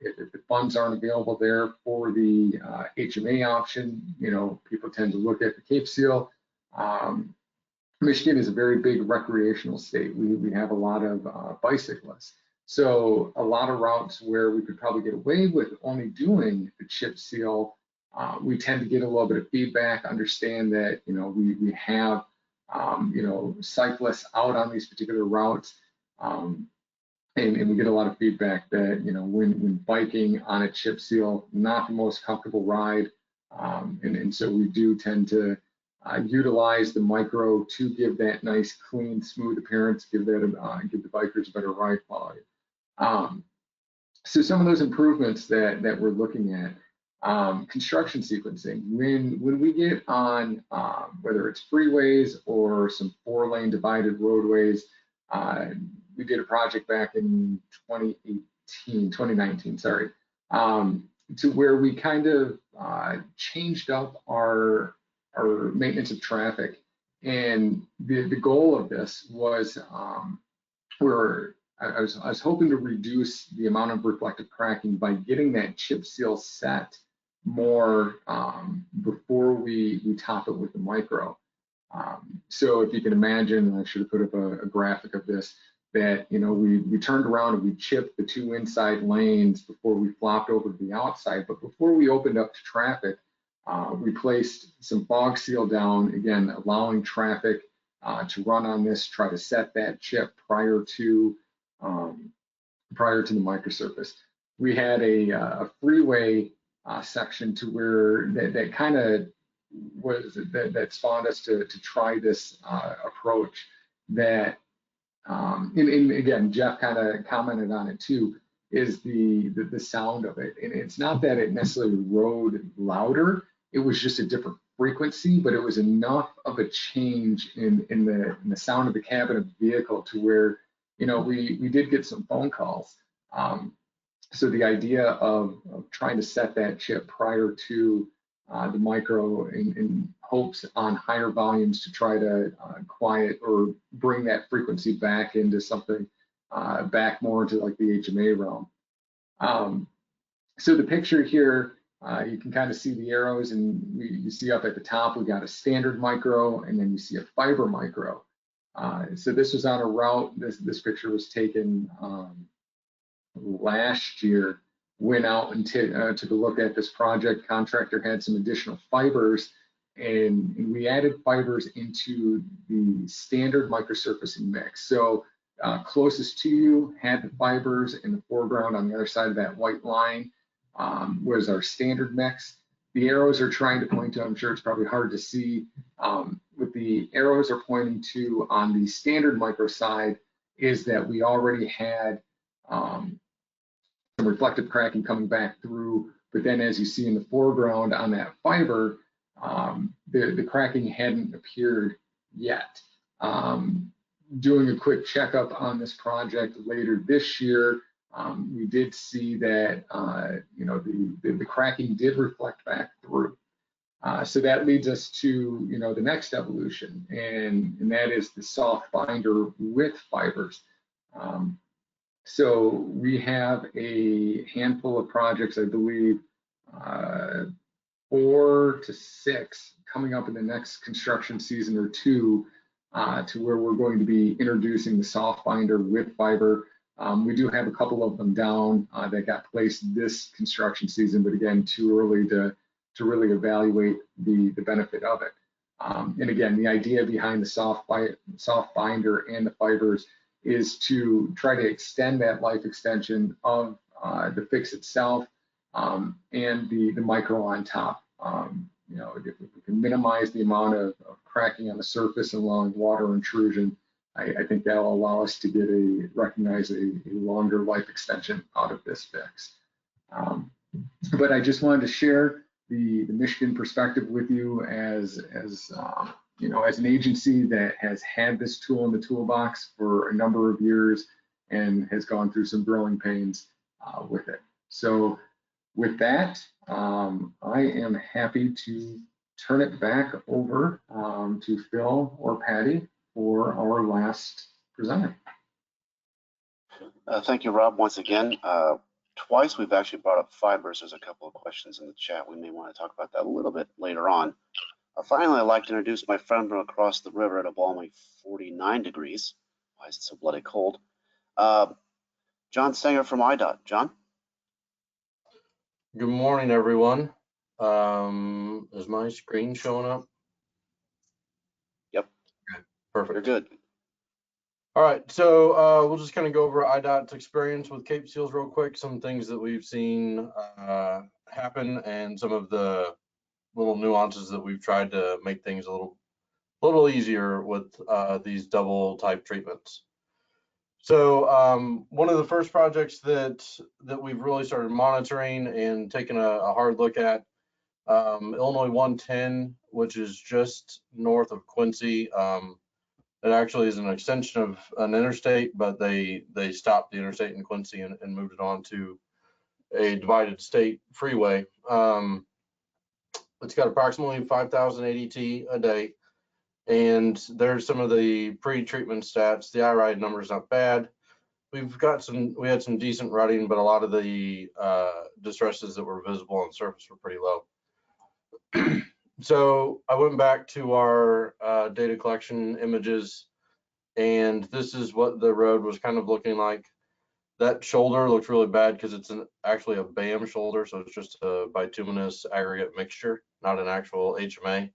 If the funds aren't available there for the HMA option, people tend to look at the Cape seal. Michigan is a very big recreational state. We have a lot of bicyclists. So a lot of routes where we could probably get away with only doing the chip seal, we tend to get a little bit of feedback, understand that, we have, cyclists out on these particular routes. And we get a lot of feedback that, when biking on a chip seal, not the most comfortable ride. And so we do tend to utilize the micro to give that nice, clean, smooth appearance, give the bikers a better ride quality. So some of those improvements that we're looking at, construction sequencing. When we get on, whether it's freeways or some 4-lane divided roadways, we did a project back in 2019, to where we kind of changed up our maintenance of traffic. And the goal of this was I was hoping to reduce the amount of reflective cracking by getting that chip seal set more before we top it with the micro. So if you can imagine, I should have put up a graphic of this, that we turned around and we chipped the 2 inside lanes before we flopped over to the outside. But before we opened up to traffic, we placed some fog seal down, again, allowing traffic to run on this, try to set that chip prior to the microsurface. We had a freeway section to where that kind of was that spawned us to try this approach. That and again, Jeff kind of commented on it too, is the sound of it. And it's not that it necessarily rode louder, it was just a different frequency, but it was enough of a change in the sound of the cabin of the vehicle to where, we did get some phone calls. So the idea of trying to set that chip prior to the micro in hopes on higher volumes to try to quiet or bring that frequency back into something, back more into like the HMA realm. So the picture here, you can kind of see the arrows, and you see up at the top, we got a standard micro, and then you see a fiber micro. So this was on a route, this picture was taken last year. Went out and took a look at this project. Contractor had some additional fibers, and we added fibers into the standard microsurfacing mix. So closest to you had the fibers in the foreground. On the other side of that white line was our standard mix. The arrows are trying to point to, I'm sure it's probably hard to see, what the arrows are pointing to on the standard micro side is that we already had some reflective cracking coming back through, but then as you see in the foreground on that fiber, the cracking hadn't appeared yet. Doing a quick checkup on this project later this year, we did see that the cracking did reflect back through. So that leads us to the next evolution, and that is the soft binder with fibers. So we have a handful of projects, I believe, 4 to 6 coming up in the next construction season or two, to where we're going to be introducing the soft binder with fiber. We do have a couple of them down that got placed this construction season, but again, too early to really evaluate the benefit of it. And again, the idea behind the soft binder and the fibers is to try to extend that life extension of the fix itself, and the micro on top. You know, if we can minimize the amount of cracking on the surface and allowing water intrusion, I think that will allow us to recognize a longer life extension out of this fix. But I just wanted to share the Michigan perspective with you as you know, as an agency that has had this tool in the toolbox for a number of years and has gone through some growing pains with it. So with that, I am happy to turn it back over to Phil or Patty for our last presenter. Thank you, Rob, once again. Twice we've actually brought up fibers. There's a couple of questions in the chat. We may want to talk about that a little bit later on. Finally, I'd like to introduce my friend from across the river at a balmy 49 degrees. Why is it so bloody cold? John Sanger from IDOT. John? Good morning, everyone. Is my screen showing up? Yep. Okay, perfect. You're good. All right, so we'll just kind of go over IDOT's experience with Cape Seals real quick, some things that we've seen happen, and some of the little nuances that we've tried to make things a little easier with these double type treatments. So one of the first projects that we've really started monitoring and taking a hard look at, Illinois 110, which is just north of Quincy. It actually is an extension of an interstate, but they stopped the interstate in Quincy and moved it on to a divided state freeway. It's got approximately 5,000 ADT a day, and there's some of the pre-treatment stats. The iRide number is not bad. We had some decent rutting, but a lot of the distresses that were visible on the surface were pretty low. So I went back to our data collection images, and this is what the road was kind of looking like. That shoulder looks really bad because it's actually a BAM shoulder, so it's just a bituminous aggregate mixture, not an actual HMA.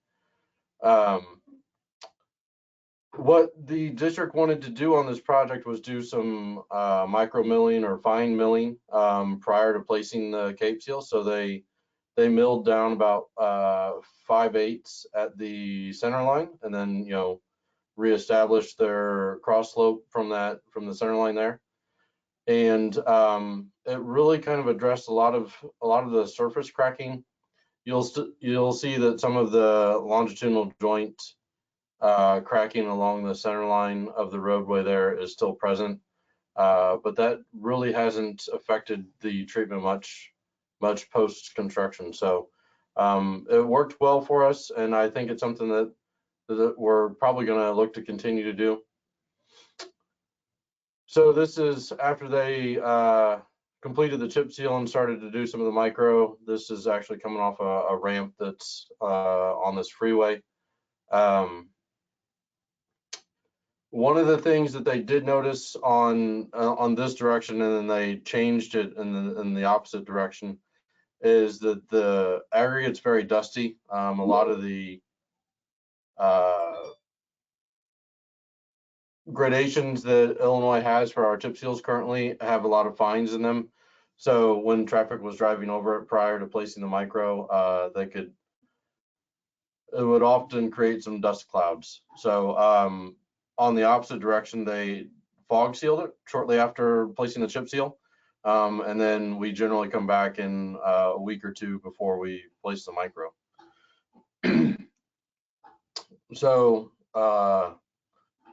What the district wanted to do on this project was do some micro milling or fine milling prior to placing the Cape Seal. So they milled down about 5/8 at the center line, and then, you know, reestablished their cross slope from the center line there. And it really kind of addressed a lot of the surface cracking. You'll see that some of the longitudinal joint cracking along the center line of the roadway there is still present, but that really hasn't affected the treatment much post construction. So it worked well for us, and I think it's something that we're probably going to look to continue to do. So this is after they completed the chip seal and started to do some of the micro. This is actually coming off a ramp that's on this freeway. One of the things that they did notice on this direction, and then they changed it in the opposite direction, is that the aggregate's very dusty. A lot of the gradations that Illinois has for our chip seals currently have a lot of fines in them. So when traffic was driving over it prior to placing the micro, it would often create some dust clouds. So on the opposite direction, they fog sealed it shortly after placing the chip seal. And then we generally come back in a week or two before we place the micro. So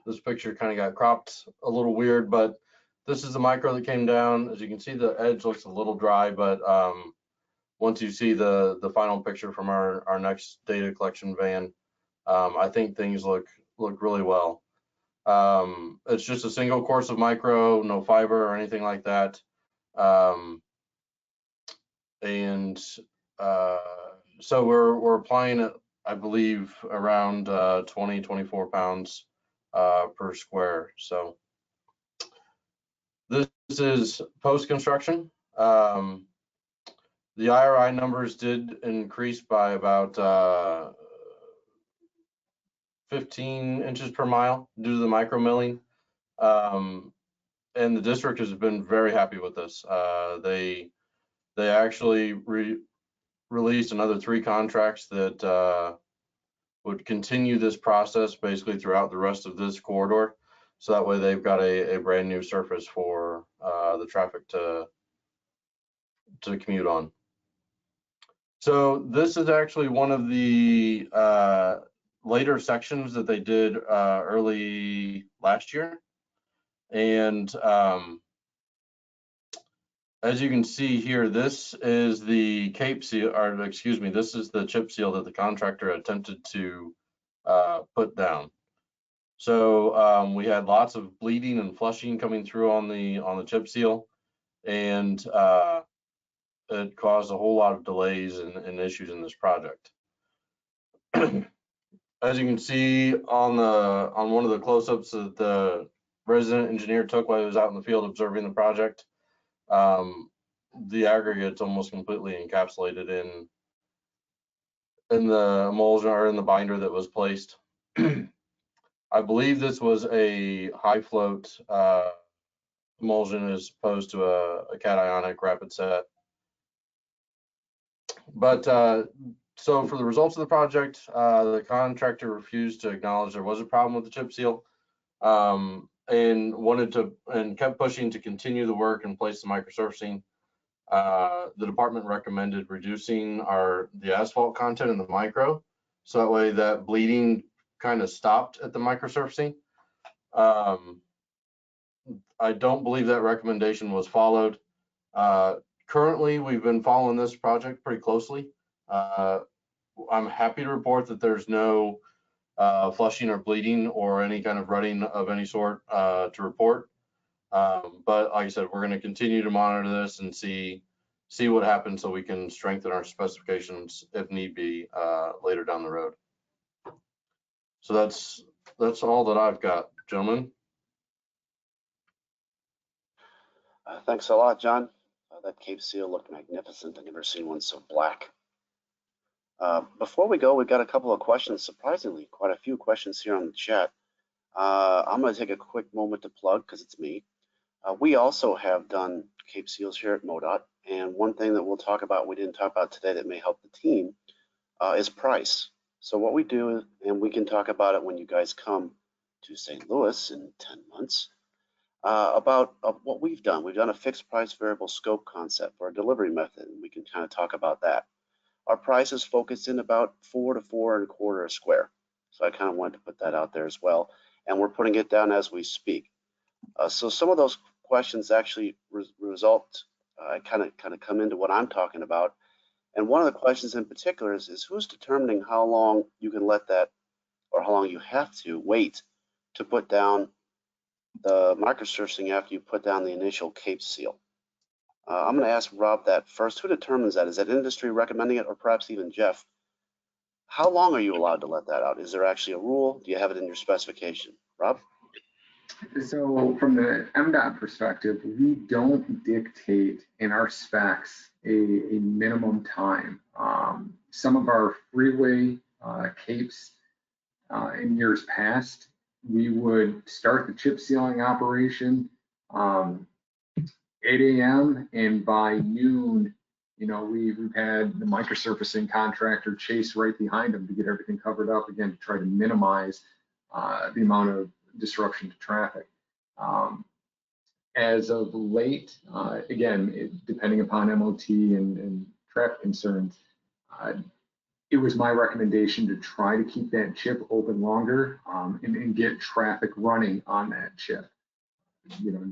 this picture kind of got cropped a little weird, but this is the micro that came down. As you can see, the edge looks a little dry, but once you see the final picture from our next data collection van, I think things look really well. It's just a single course of micro, no fiber or anything like that. So we're applying it, I believe, around 24 pounds per square. So this is post-construction. The IRI numbers did increase by about 15 inches per mile due to the micro milling. And the district has been very happy with this. They actually released another 3 contracts that would continue this process basically throughout the rest of this corridor. So that way they've got a brand new surface for the traffic to commute on. So this is actually one of the later sections that they did early last year. And as you can see here, this is the cape seal, or excuse me, this is the chip seal that the contractor attempted to put down. So we had lots of bleeding and flushing coming through on the chip seal, and it caused a whole lot of delays and issues in this project. As you can see on one of the close-ups that the resident engineer took while he was out in the field observing the project, the aggregate's almost completely encapsulated in the emulsion or in the binder that was placed. I believe this was a high float emulsion as opposed to a cationic rapid set. But so for the results of the project, the contractor refused to acknowledge there was a problem with the chip seal, and kept pushing to continue the work and place the microsurfacing. The department recommended reducing the asphalt content in the micro, so that way that bleeding kind of stopped at the microsurfacing. I don't believe that recommendation was followed. Currently, we've been following this project pretty closely. I'm happy to report that there's no flushing or bleeding or any kind of rutting of any sort to report. But like I said, we're going to continue to monitor this and see what happens so we can strengthen our specifications if need be later down the road. So that's all that I've got, gentlemen. Thanks a lot, John. That cape seal looked magnificent. I've never seen one so black. Before we go, we've got a couple of questions. Surprisingly, quite a few questions here on the chat. I'm going to take a quick moment to plug because it's me. We also have done cape seals here at MoDOT, and one thing that we'll talk about, we didn't talk about today that may help the team, is price. So what we do, and we can talk about it when you guys come to St. Louis in 10 months, about what we've done. We've done a fixed price variable scope concept for a delivery method, and we can kind of talk about that. Our price is focused in about 4 to 4 1/4 a square. So I kind of wanted to put that out there as well. And we're putting it down as we speak. So some of those questions actually result, kind of come into what I'm talking about. And one of the questions in particular is who's determining how long you can let that, or how long you have to wait to put down the microsurfacing after you put down the initial cape seal? I'm going to ask Rob that first. Who determines that? Is that industry recommending it, or perhaps even Jeff? How long are you allowed to let that out? Is there actually a rule? Do you have it in your specification? Rob? So from the MDOT perspective, we don't dictate in our specs a minimum time. Some of our freeway capes in years past, we would start the chip sealing operation 8 a.m. and by noon, we've had the microsurfacing contractor chase right behind them to get everything covered up, again, to try to minimize the amount of disruption to traffic. As of late, again, depending upon MOT and traffic concerns, it was my recommendation to try to keep that chip open longer and get traffic running on that chip.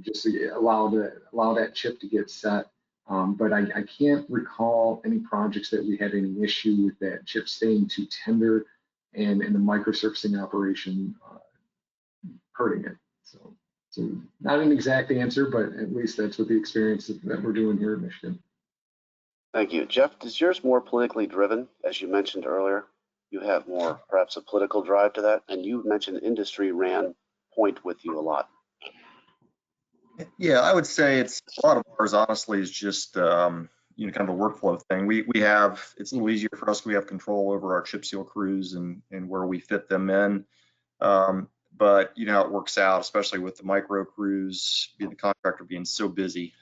Just to allow that chip to get set. But I can't recall any projects that we had any issue with that chip staying too tender and the microsurfacing operation hurting it. So not an exact answer, but at least that's what the experience that we're doing here in Michigan. Thank you. Jeff, is yours more politically driven, as you mentioned earlier? You have more, perhaps a political drive to that, and you mentioned industry ran point with you a lot. Yeah, I would say it's a lot of ours honestly is just kind of a workflow thing. We have, it's a little easier for us. We have control over our chip seal crews and where we fit them in. But you know how it works out, especially with the micro crews, the contractor being so busy.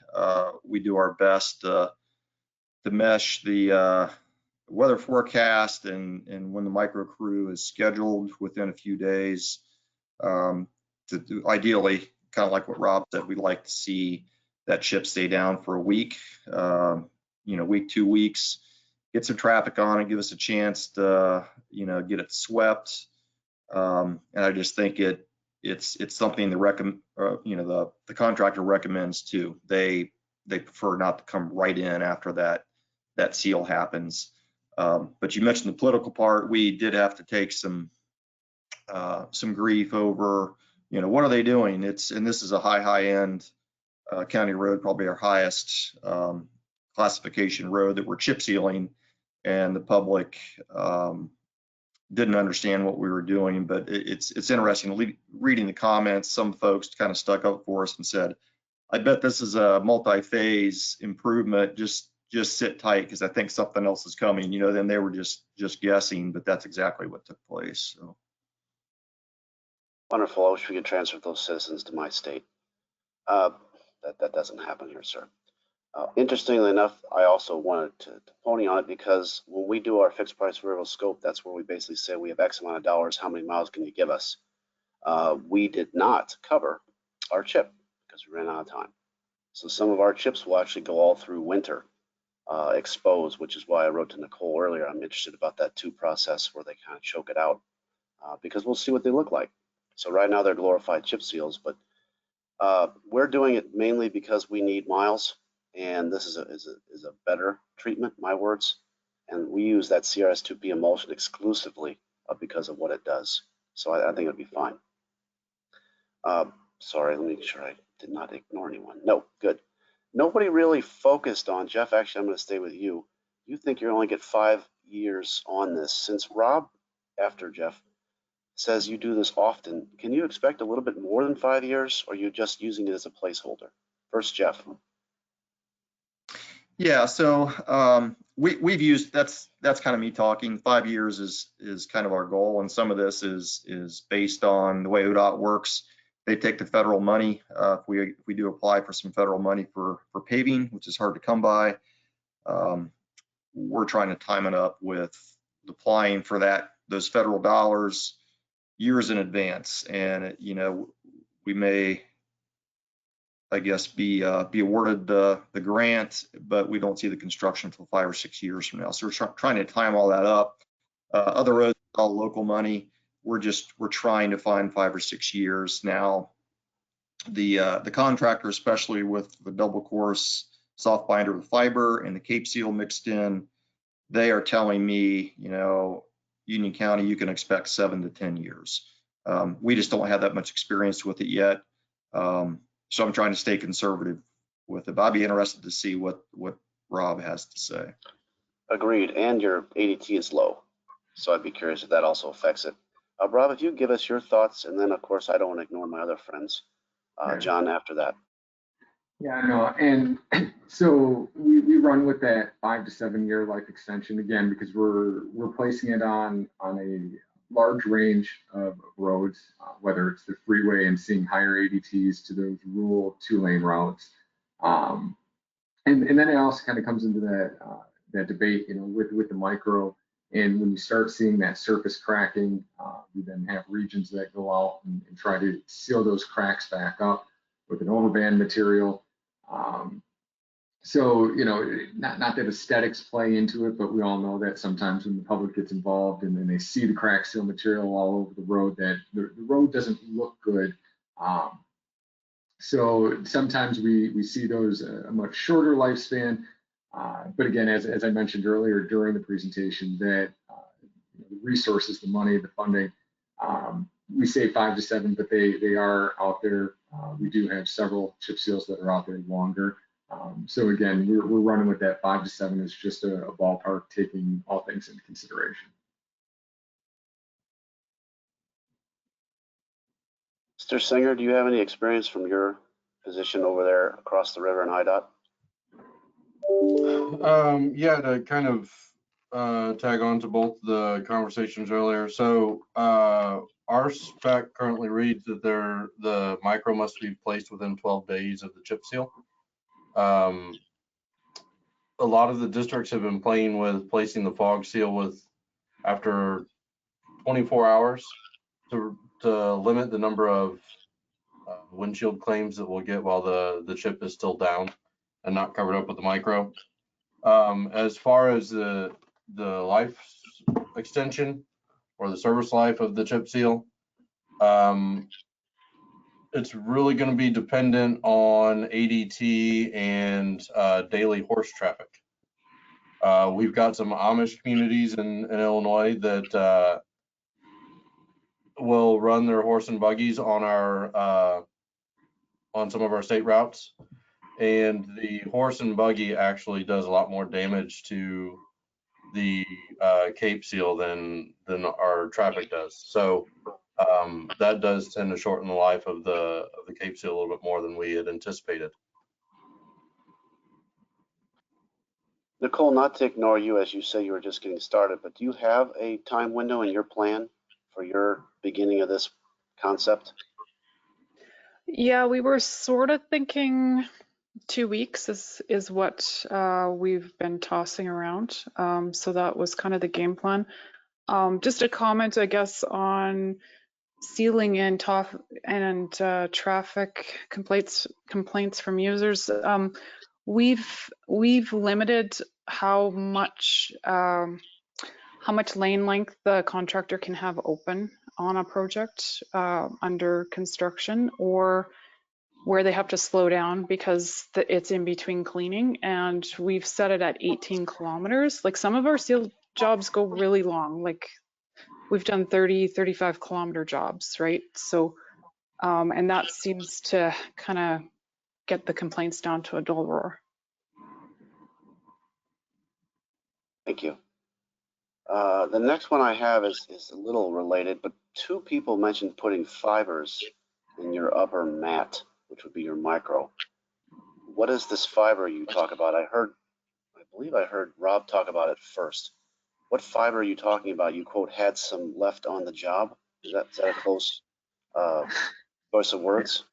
We do our best to mesh the weather forecast and when the micro crew is scheduled within a few days. To do, ideally, kind of like what Rob said, we'd like to see that chip stay down for a week, week, 2 weeks, get some traffic on it, give us a chance to, get it swept. And I just think it's something the contractor recommends too. They prefer not to come right in after that seal happens. But you mentioned the political part. We did have to take some grief over, what are they doing? And this is a high end county road, probably our highest classification road that we're chip sealing, and the public didn't understand what we were doing. But it's interesting reading the comments. Some folks kind of stuck up for us and said, I bet this is a multi-phase improvement. Just sit tight because I think something else is coming. Then they were just guessing, but that's exactly what took place. So. Wonderful. I wish we could transfer those citizens to my state. That doesn't happen here, sir. Interestingly enough, I also wanted to pony on it because when we do our fixed price variable scope, that's where we basically say we have X amount of dollars. How many miles can you give us? We did not cover our chip because we ran out of time. So some of our chips will actually go all through winter exposed, which is why I wrote to Nicole earlier. I'm interested about that 2 process where they kind of choke it out because we'll see what they look like. So right now they're glorified chip seals, but we're doing it mainly because we need miles, and this is a better treatment, my words. And we use that CRS2P emulsion exclusively because of what it does. So I think it'll be fine. Sorry, let me make sure I did not ignore anyone. No, good. Nobody really focused on, Jeff, actually I'm going to stay with you. You think you're only get 5 years on this. Since Rob, after Jeff, says you do this often, can you expect a little bit more than 5 years, or are you just using it as a placeholder? First, Jeff. Yeah, so we've used, that's kind of me talking. 5 years is kind of our goal, and some of this is based on the way ODOT works. They take the federal money. If we do apply for some federal money for paving, which is hard to come by, we're trying to time it up with applying for those federal dollars years in advance. And we may, I guess, be awarded the grant, but we don't see the construction until 5 or 6 years from now. So we're trying to time all that up. Other roads, all local money. We're trying to find 5 or 6 years now. The contractor, especially with the double course soft binder with fiber and the Cape Seal mixed in, they are telling me, Union County, you can expect 7 to 10 years. We just don't have that much experience with it yet. So I'm trying to stay conservative with it. But I'd be interested to see what Rob has to say. Agreed. And your ADT is low. So I'd be curious if that also affects it. Rob, if you give us your thoughts, and then of course I don't want to ignore my other friends. John, after that. Yeah, I know. And so we run with that 5 to 7 year life extension again because we're placing it on a large range of roads, whether it's the freeway and seeing higher ADTs to those rural 2-lane routes. And then it also kind of comes into that debate, with the micro. And when you start seeing that surface cracking, you then have regions that go out and try to seal those cracks back up with an overband material. So, not that aesthetics play into it, but we all know that sometimes when the public gets involved and then they see the crack seal material all over the road, that the road doesn't look good. So sometimes we see those a much shorter lifespan. But again, as I mentioned earlier during the presentation, that the resources, the money, the funding, we say 5 to 7, but they are out there. We do have several chip seals that are out there longer. So again, we're running with that 5 to 7 as just a ballpark, taking all things into consideration. Mr. Singer, do you have any experience from your position over there across the river in IDOT? Yeah, to kind of tag on to both the conversations earlier. So our spec currently reads that the micro must be placed within 12 days of the chip seal. A lot of the districts have been playing with placing the fog seal after 24 hours to limit the number of windshield claims that we'll get while the chip is still down and not covered up with the micro. As far as the life extension or the service life of the chip seal, it's really going to be dependent on ADT and daily horse traffic. We've got some Amish communities in Illinois that will run their horse and buggies on some of our state routes, and the horse and buggy actually does a lot more damage to the Cape seal than our traffic does. So that does tend to shorten the life of the Cape seal a little bit more than we had anticipated. Nicole, not to ignore you as you say you were just getting started, but do you have a time window in your plan for your beginning of this concept? Yeah, we were sort of thinking 2 weeks is what we've been tossing around. So that was kind of the game plan. Just a comment, I guess, on sealing in traffic complaints from users. We've limited how much lane length the contractor can have open on a project under construction, or where they have to slow down because it's in between cleaning, and we've set it at 18 kilometers. Like, some of our seal jobs go really long, like we've done 35 kilometer jobs, right? So and that seems to kind of get the complaints down to a dull roar. Thank you. The next one I have is a little related, but 2 people mentioned putting fibers in your upper mat, which would be your micro. What is this fiber you talk about? I believe I heard Rob talk about it first. What fiber are you talking about? You quote, had some left on the job. Is that a close choice of words?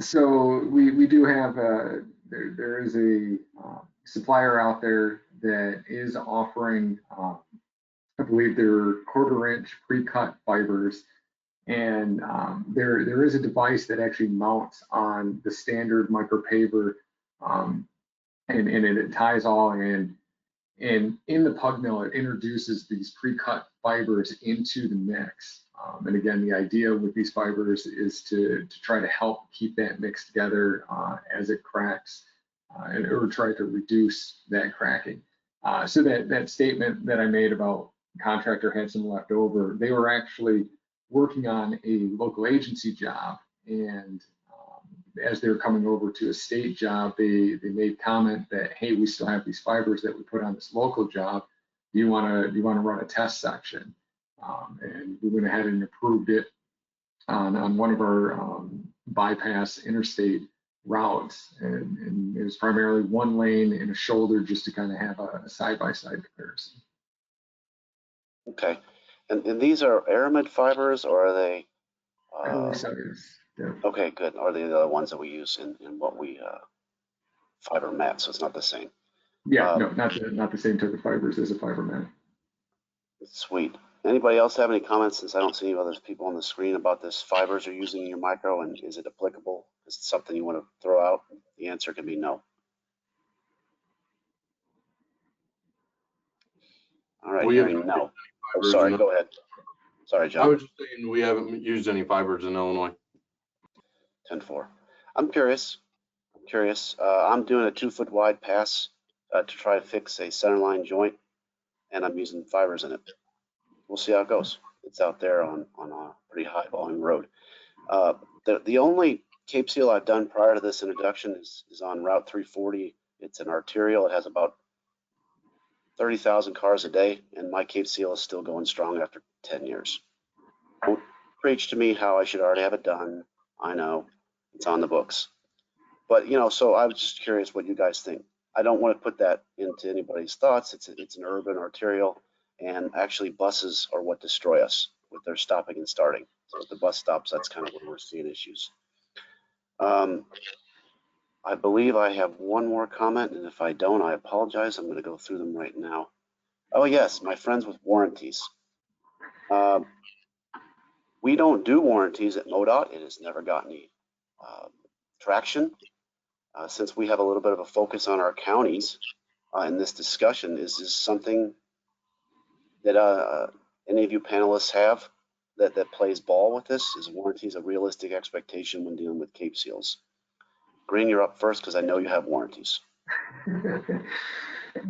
So we do have there is a supplier out there that is offering I believe they're 1/4 inch pre-cut fibers, and there is a device that actually mounts on the standard micropaver, and it ties all in. And in the pug mill, it introduces these pre-cut fibers into the mix. And again, the idea with these fibers is to try to help keep that mix together as it cracks, or try to reduce that cracking. So that statement that I made about contractor had some left over, they were actually working on a local agency job, and as they were coming over to a state job, they made comment that, hey, we still have these fibers that we put on this local job. Do you want to run a test section? And we went ahead and approved it on one of our bypass interstate routes, and it was primarily 1 lane and a shoulder, just to kind of have a side-by-side comparison. Okay, and these are aramid fibers, or are they? Yeah. Okay, good. Are they the other ones that we use in what we fiber mat? So it's not the same. Yeah, no, not the same type of fibers as a fiber mat. Sweet. Anybody else have any comments, since I don't see any other people on the screen, about this fibers are using in your micro, and is it applicable? Is it something you want to throw out? The answer can be no. All right, hearing no. Oh, sorry, go ahead. Sorry, John. I was just saying we haven't used any fibers in Illinois. 10-4. I'm curious. I'm doing a 2-foot wide pass to try to fix a centerline joint, and I'm using fibers in it. We'll see how it goes. It's out there on pretty high volume road. The only Cape Seal I've done prior to this introduction is on Route 340. It's an arterial. It has about 30,000 cars a day, and my Cape Seal is still going strong after 10 years. Don't preach to me how I should already have it done. I know it's on the books, but you know, so I was just curious what you guys think. I don't want to put that into anybody's thoughts. It's an urban arterial, and actually buses are what destroy us with their stopping and starting. So at the bus stops, that's kind of where we're seeing issues. I believe I have one more comment, and if I don't, I apologize. I'm going to go through them right now. Oh yes, my friends with warranties. We don't do warranties at MoDOT. It has never gotten any traction. Since we have a little bit of a focus on our counties in this discussion, is this something that any of you panelists have that plays ball with this? Is warranties a realistic expectation when dealing with Cape Seals? Green, you're up first because I know you have warranties.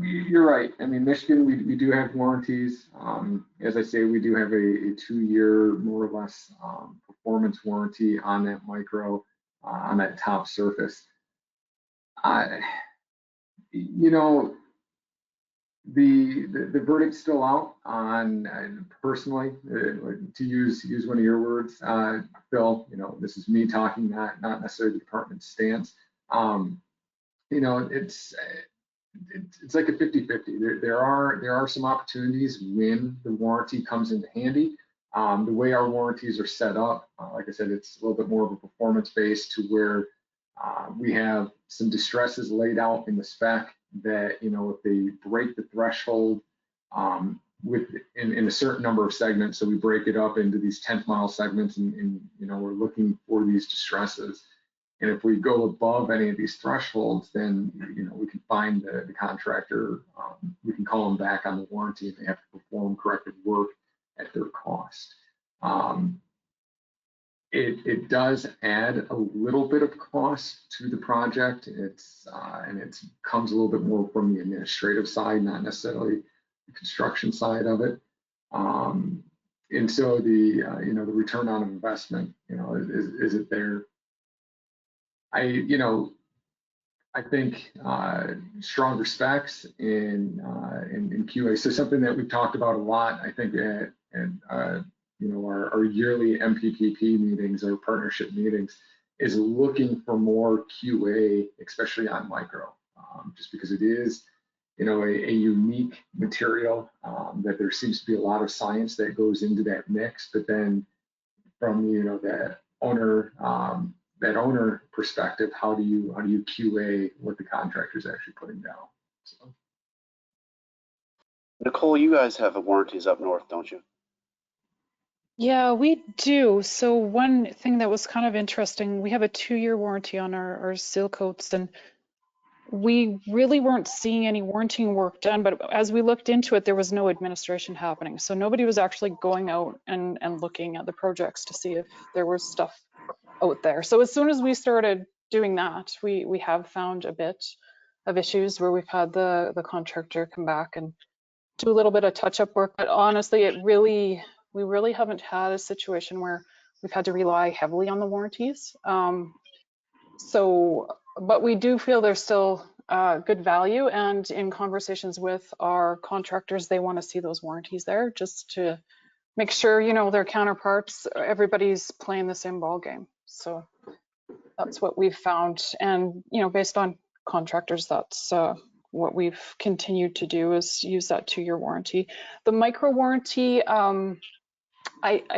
You're right. I mean, Michigan, we do have warranties. As I say, we do have a 2-year, more or less, performance warranty on that micro, on that top surface. You know, the verdict's still out on, personally, to use one of your words, Phil. You know, this is me talking, not necessarily the department's stance. You know, it's like a 50-50. There are some opportunities when the warranty comes into handy. The way our warranties are set up, like I said, it's a little bit more of a performance base to where we have some distresses laid out in the spec that, you know, if they break the threshold in a certain number of segments, so we break it up into these 10th mile segments, and you know, we're looking for these distresses. And if we go above any of these thresholds, then, you know, we can find the contractor, we can call them back on the warranty if they have to perform corrective work at their cost. It does add a little bit of cost to the project. And it comes a little bit more from the administrative side, not necessarily the construction side of it. And so you know, the return on investment, you know, is it there? You know, I think stronger specs in QA. So something that we've talked about a lot, I think, you know, our yearly MPPP meetings, our partnership meetings, is looking for more QA, especially on micro, just because it is, you know, a unique material that there seems to be a lot of science that goes into that mix. But then from, you know, that owner perspective, how do you QA what the contractor's actually putting down? So. Nicole, you guys have warranties up north, don't you? Yeah, we do. So one thing that was kind of interesting, we have a 2-year warranty on our seal coats, and we really weren't seeing any warranting work done, but as we looked into it, there was no administration happening. So nobody was actually going out and looking at the projects to see if there was stuff out there. So as soon as we started doing that, we have found a bit of issues where we've had the contractor come back and do a little bit of touch-up work. But honestly, we really haven't had a situation where we've had to rely heavily on the warranties. But we do feel there's still good value, and in conversations with our contractors, they want to see those warranties there just to make sure, you know, their counterparts, everybody's playing the same ball game. So that's what we've found, and you know, based on contractors, that's what we've continued to do, is use that 2-year warranty. The micro warranty, I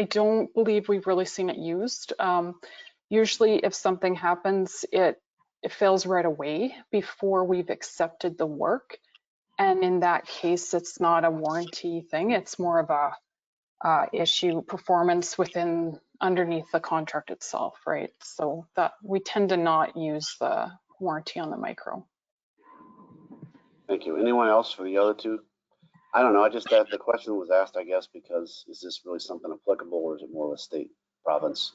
don't believe we've really seen it used. Usually if something happens, it fails right away before we've accepted the work. And in that case, it's not a warranty thing. It's more of a issue performance underneath the contract itself, right? So that we tend to not use the warranty on the micro. Thank you. Anyone else for the other two? I don't know. I just the question was asked, I guess, because is this really something applicable, or is it more of a state province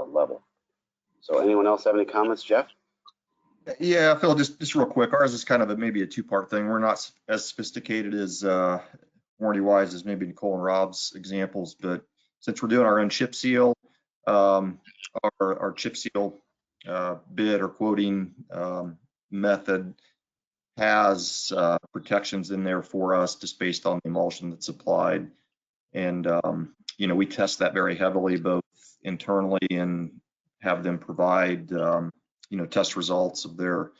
level? So anyone else have any comments, Jeff? Yeah, Phil, just real quick. Ours is kind of maybe a 2-part thing. We're not as sophisticated as warranty wise as maybe Nicole and Rob's examples, but since we're doing our own chip seal, our chip seal bid or quoting method has protections in there for us just based on the emulsion that's applied. And, you know, we test that very heavily, both internally and have them provide, you know, test results of their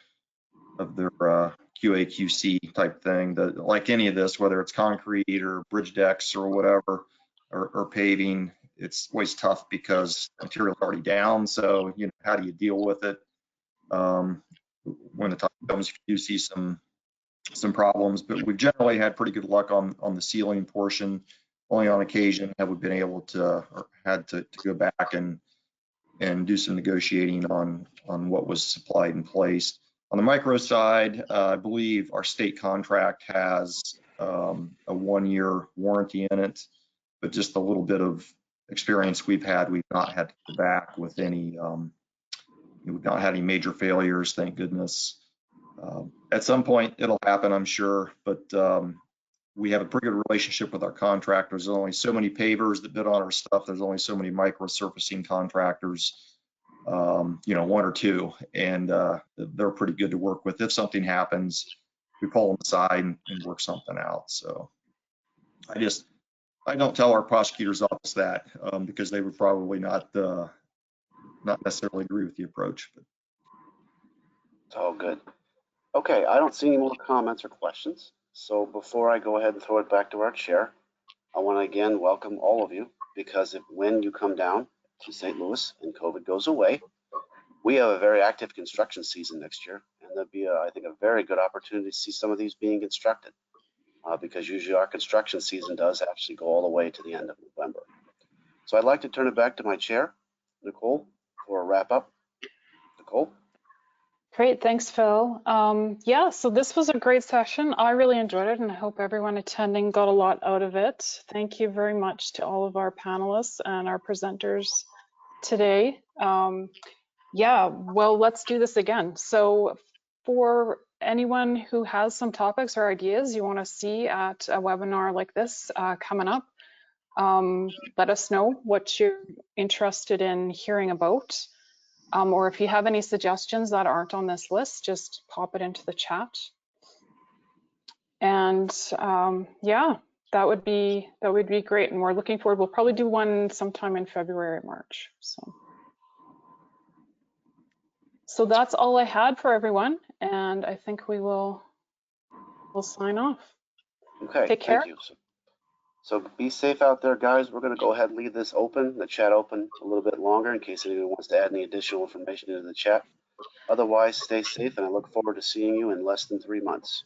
QA QC type thing. Like any of this, whether it's concrete or bridge decks or whatever, or paving, it's always tough because material's already down. So, you know, how do you deal with it? When the time comes, you see some problems, but we've generally had pretty good luck on the sealing portion. Only on occasion have we been able to, or had to go back and do some negotiating on what was supplied and placed. On the micro side, I believe our state contract has a 1-year warranty in it, but just a little bit of experience we've not had to go back with any, we've not had any major failures, thank goodness. At some point it'll happen, I'm sure, but we have a pretty good relationship with our contractors. There's only so many pavers that bid on our stuff. There's only so many micro surfacing contractors, you know, 1 or 2, and they're pretty good to work with. If something happens, we pull them aside and work something out. So I don't tell our prosecutor's office that because they would probably not necessarily agree with the approach. But. It's all good. Okay, I don't see any more comments or questions. So before I go ahead and throw it back to our chair, I want to again welcome all of you, because when you come down to St. Louis and COVID goes away, we have a very active construction season next year, and there'll be, I think, a very good opportunity to see some of these being constructed, because usually our construction season does actually go all the way to the end of November. So I'd like to turn it back to my chair, Nicole, for a wrap up. Nicole? Great, thanks, Phil. Yeah, so this was a great session. I really enjoyed it, and I hope everyone attending got a lot out of it. Thank you very much to all of our panelists and our presenters today. Yeah, well, let's do this again. So for anyone who has some topics or ideas you want to see at a webinar like this coming up, let us know what you're interested in hearing about. Or if you have any suggestions that aren't on this list, just pop it into the chat. And yeah, that would be great. And we're looking forward. We'll probably do one sometime in February, March. So that's all I had for everyone. And I think we'll sign off. Okay, Take care. thank you. So be safe out there, guys. We're going to go ahead and leave this open, the chat open, a little bit longer in case anyone wants to add any additional information into the chat. Otherwise, stay safe, and I look forward to seeing you in less than 3 months.